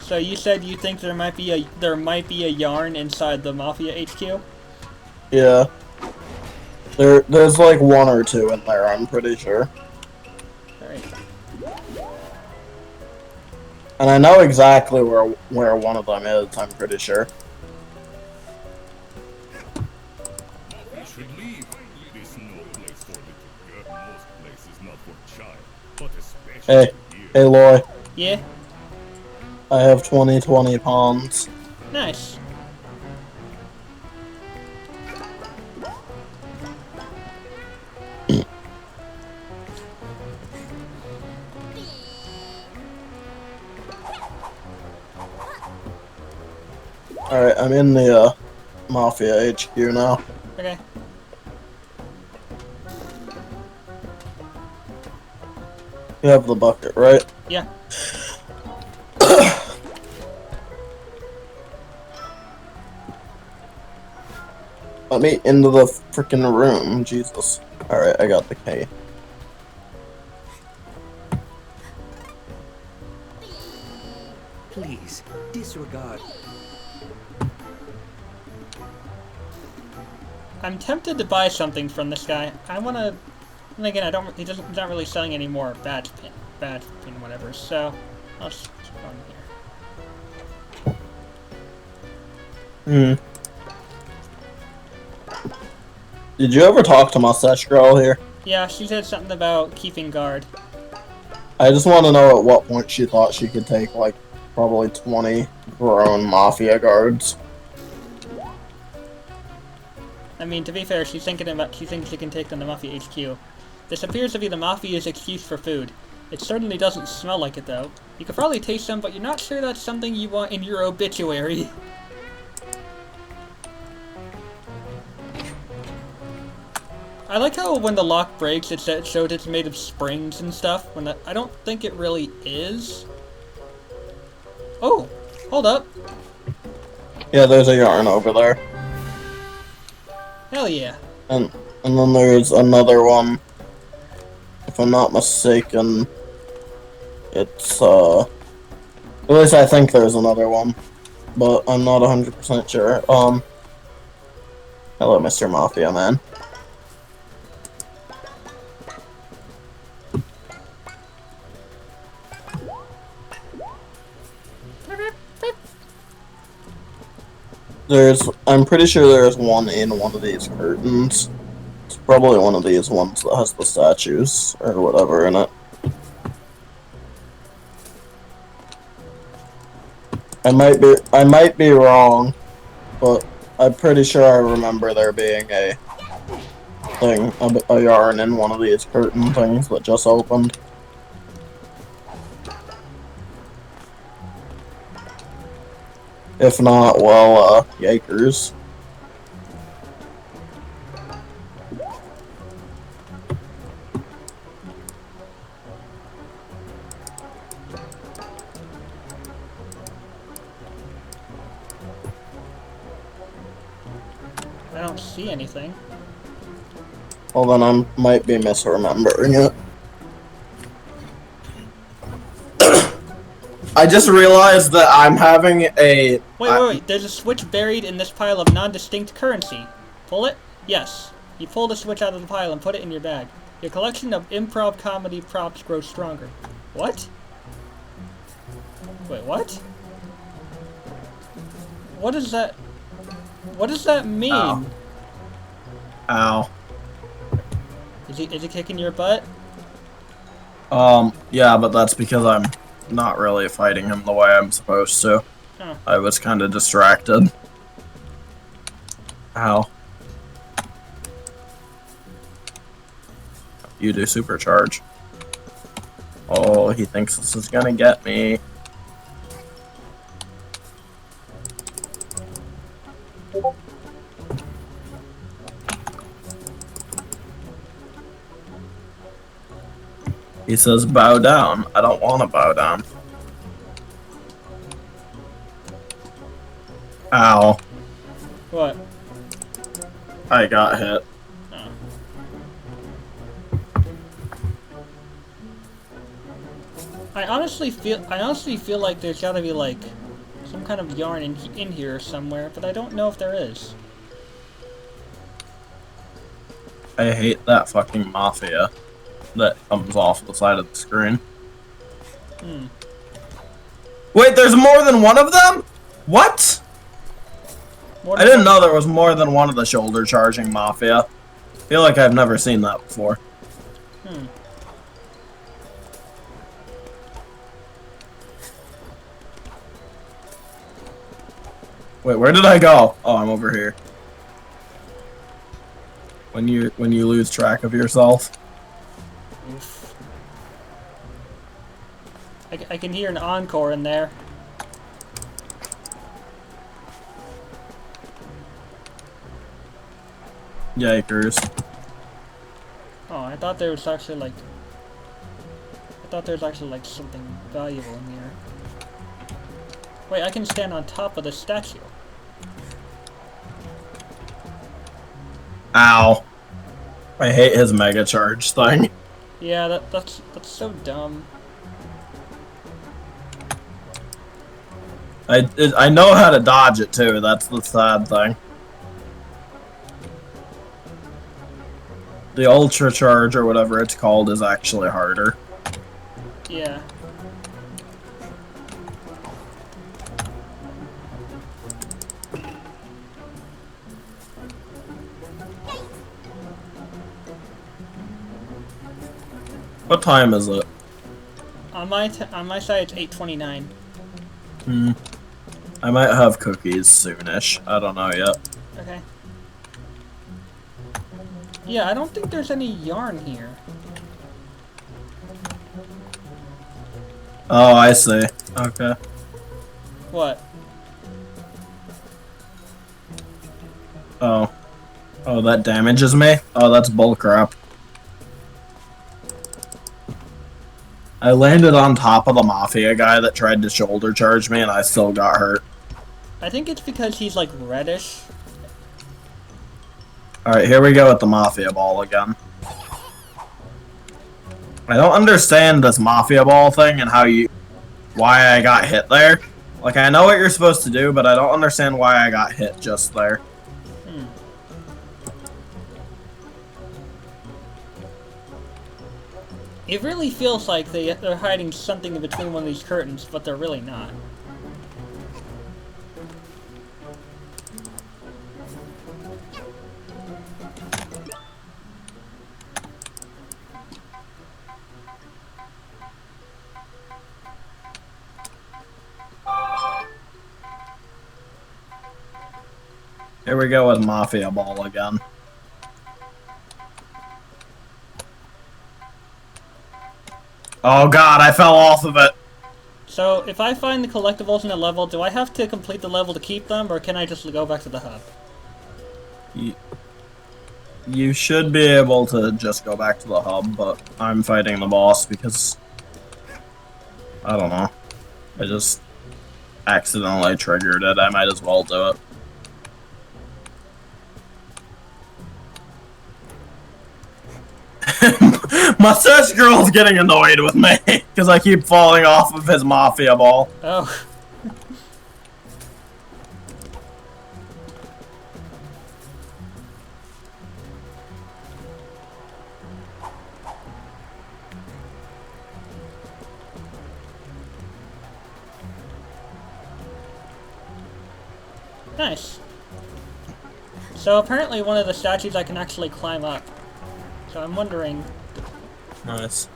So you said you think there might be a yarn inside the Mafia HQ? Yeah. There's like 1 or 2 in there, I'm pretty sure. Alright. And I know exactly where one of them is, I'm pretty sure. You should leave. This is no place for little girl. Most places not for child, but especially Hey, here. hey Loy, Yeah. I have 20 pawns. Nice. Alright, I'm in the Mafia HQ now. Okay. You have the bucket, right? Yeah. Let me into the freaking room, Jesus. Alright, I got the key. Please, disregard. I'm tempted to buy something from this guy. I wanna. And again, he's not really selling any more badge pin, whatever. So, I'll just go in here. Hmm. Did you ever talk to Mustache Girl here? Yeah, she said something about keeping guard. I just want to know at what point she thought she could take, like, probably 20 grown Mafia guards. I mean, to be fair, she thinks she can take them to Mafia HQ. This appears to be the Mafia's excuse for food. It certainly doesn't smell like it, though. You could probably taste them, but you're not sure that's something you want in your obituary. I like how when the lock breaks, it shows it's made of springs and stuff. I don't think it really is. Oh, hold up. Yeah, there's a yarn over there. Hell yeah. And then there's another one. If I'm not mistaken, it's, at least I think there's another one. But I'm not 100% sure. Hello, Mr. Mafia Man. I'm pretty sure there's one in one of these curtains. It's probably one of these ones that has the statues or whatever in it. I might be wrong, but I'm pretty sure I remember there being a yarn in one of these curtain things that just opened. If not, well, yikers. I don't see anything. Well, then I might be misremembering it. I just realized that I'm having a... Wait. There's a switch buried in this pile of non-distinct currency. Pull it? Yes. You pull the switch out of the pile and put it in your bag. Your collection of improv comedy props grows stronger. What? Wait, what? What is that? What does that mean? Ow. Ow. Is he kicking your butt? Yeah, but that's because I'm not really fighting him the way I'm supposed to. Oh. I was kind of distracted. Ow. You do supercharge. Oh, he thinks this is gonna get me. He says bow down. I don't want to bow down. Ow. What? I got hit. Oh. I honestly feel like there's gotta be like some kind of yarn in here somewhere, but I don't know if there is. I hate that fucking mafia that comes off the side of the screen. Wait, there's more than one of them? What? I didn't know there was more than one of the shoulder charging mafia. I feel like I've never seen that before. Wait, where did I go? Oh, I'm over here. When you lose track of yourself. Oof. I can hear an encore in there. Yikers. Oh, I thought there was actually like something valuable in here. Wait, I can stand on top of the statue. Ow. I hate his mega charge thing. Yeah, that's so dumb. I know how to dodge it too, that's the sad thing. The Ultra Charge, or whatever it's called, is actually harder. Yeah. What time is it? On my side, it's 8:29. I might have cookies soonish. I don't know yet. Okay. Yeah, I don't think there's any yarn here. Oh, I see. Okay. What? Oh. Oh, that damages me? Oh, that's bullcrap. I landed on top of the Mafia guy that tried to shoulder charge me, and I still got hurt. I think it's because he's like reddish. Alright, here we go with the Mafia Ball again. I don't understand this Mafia Ball thing and why I got hit there. Like, I know what you're supposed to do, but I don't understand why I got hit just there. It really feels like they're hiding something in between one of these curtains, but they're really not. Here we go with Mafia Ball again. Oh god, I fell off of it! So, if I find the collectibles in a level, do I have to complete the level to keep them, or can I just go back to the hub? You should be able to just go back to the hub, but I'm fighting the boss because... I don't know. I just accidentally triggered it. I might as well do it. Mustache Girl's getting annoyed with me because I keep falling off of his Mafia Ball. Oh. Nice. So apparently one of the statues I can actually climb up. So I'm wondering... Nice.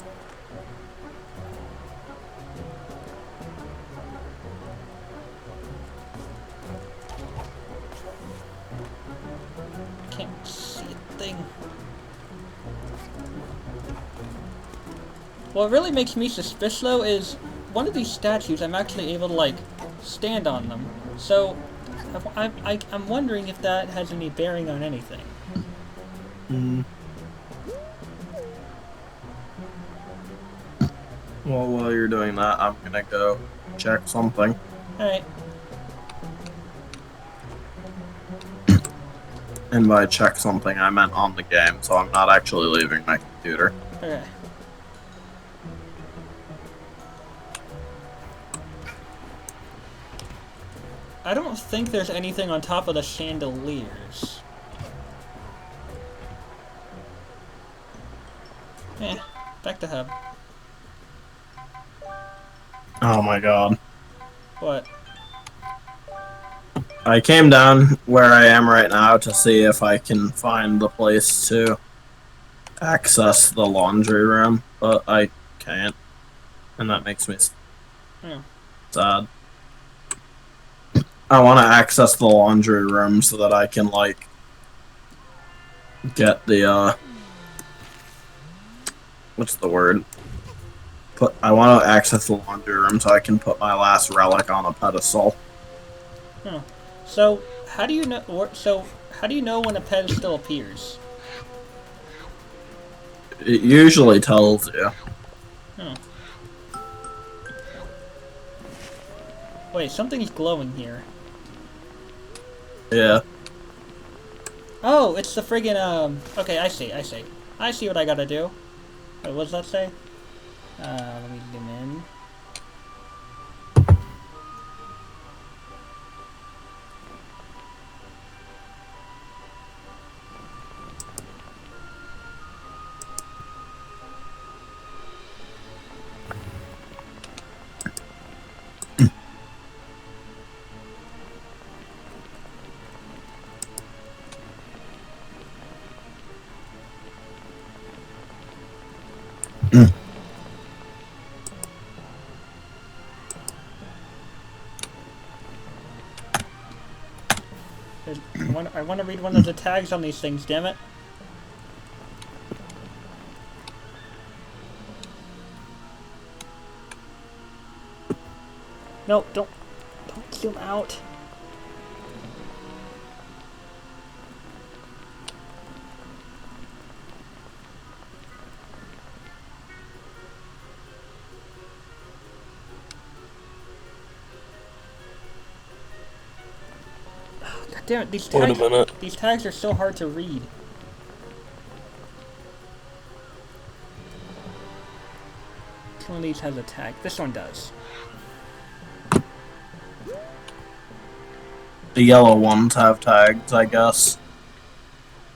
Can't see a thing. What really makes me suspicious though is one of these statues I'm actually able to like stand on them. So I'm wondering if that has any bearing on anything. Well, while you're doing that, I'm gonna go check something. Alright. And by check something, I meant on the game, so I'm not actually leaving my computer. Okay. I don't think there's anything on top of the chandeliers. Back to hub. Oh my god. What? I came down where I am right now to see if I can find the place to access the laundry room, but I can't. And that makes me sad. I want to access the laundry room so that I can, like, get the, what's the word? I want to access the laundry room so I can put my last relic on a pedestal. So, how do you know? How do you know when a pedestal appears? It usually tells you. Wait, something's glowing here. Yeah. Oh, it's the friggin', okay, I see. I see what I gotta do. Wait, what does that say? Let me zoom in. I want to read one of the tags on these things, damn it. No, don't zoom out. Oh, God damn it, these tags are so hard to read. Which one of these has a tag? This one does. The yellow ones have tags, I guess.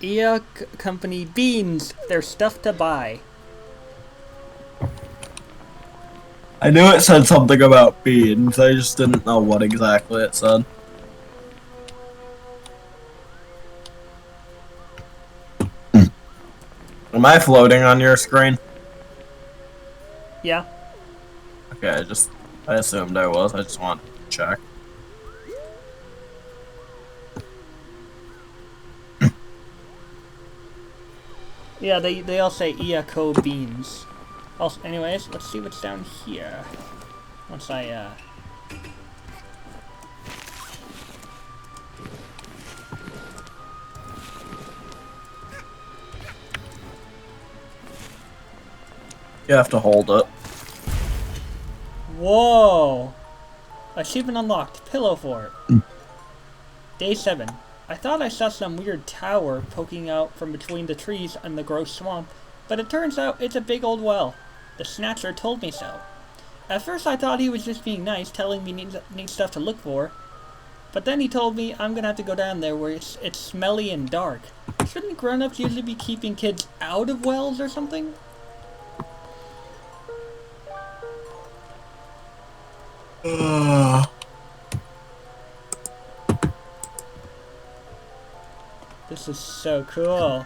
EA Company beans. They're stuff to buy. I knew it said something about beans, I just didn't know what exactly it said. Am I floating on your screen? Yeah. Okay, I assumed I was, I just wanted to check. Yeah, they all say EACO beans. Also, anyways, let's see what's down here. Once I, You have to hold it. Whoa! Achievement unlocked. Pillow fort. Day 7. I thought I saw some weird tower poking out from between the trees and the gross swamp, but it turns out it's a big old well. The Snatcher told me so. At first I thought he was just being nice, telling me neat stuff to look for, but then he told me I'm gonna have to go down there where it's smelly and dark. Shouldn't grown-ups usually be keeping kids out of wells or something? This is so cool.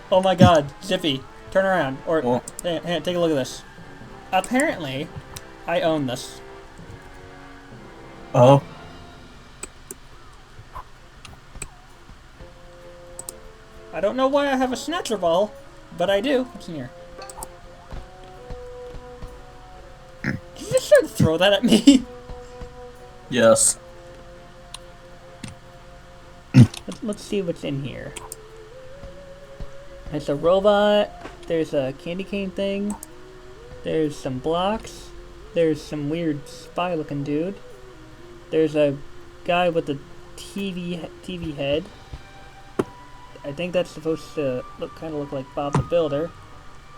Oh my god, Zippy, turn around. Or, hey, take a look at this. Apparently, I own this. Oh. I don't know why I have a Snatcher ball, but I do. What's in here? Did you just try to throw that at me? Yes. Let's see what's in here. There's a robot. There's a candy cane thing. There's some blocks. There's some weird spy-looking dude. There's a guy with a TV head. I think that's supposed to kind of look like Bob the Builder.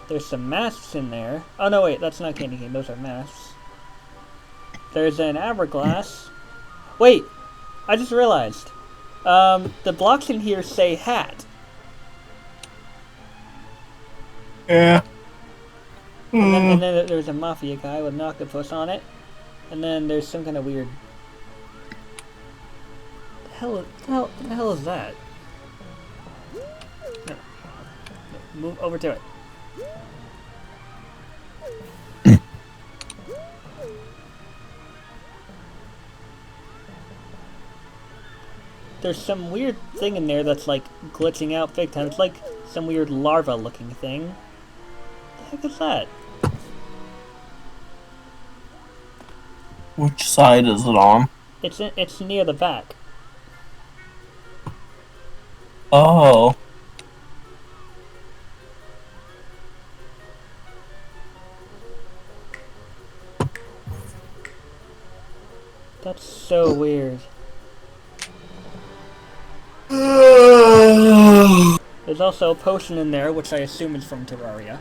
There's some masks in there. Oh no, wait, that's not candy cane. Those are masks. There's an hourglass. Wait, I just realized. The blocks in here say hat. Yeah. And then there's a mafia guy with an octopus on it. And then there's some kind of weird... The hell is that? No. Move over to it. There's some weird thing in there that's like glitching out big time. It's like some weird larva looking thing. What the heck is that? Which side is it on? It's near the back. Oh. That's so weird. There's also a potion in there, which I assume is from Terraria.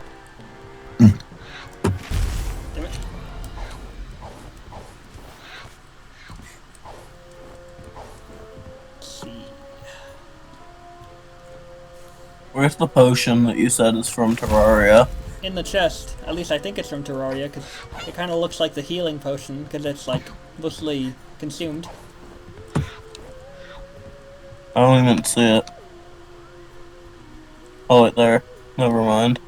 Damn it. Let's see. Where's the potion that you said is from Terraria? In the chest. At least I think it's from Terraria, because it kind of looks like the healing potion, because it's like mostly consumed. I don't even see it. Oh, wait, there. Never mind.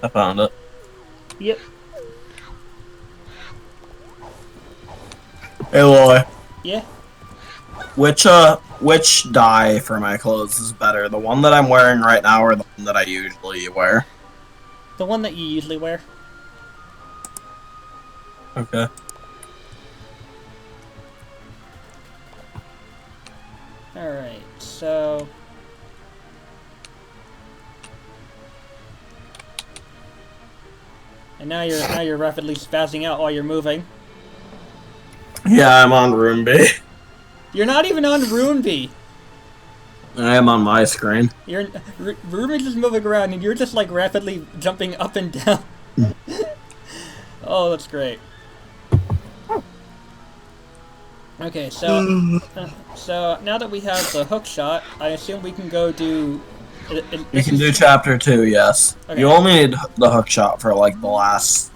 I found it. Yep. Hey, Loy. Yeah. Which dye for my clothes is better? The one that I'm wearing right now or the one that I usually wear? The one that you usually wear. Okay. Alright, so... And now you're rapidly spazzing out while you're moving. Yeah, I'm on Room B. You're not even on Ruinby! I am on my screen. Ruby's just moving around and you're just like rapidly jumping up and down. Oh, that's great. Okay, so now that we have the hook shot, I assume we can go do. You can do chapter 2, yes. Okay. You only need the hook shot for like the last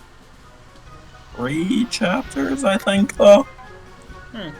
3 chapters, I think, though. Hmm.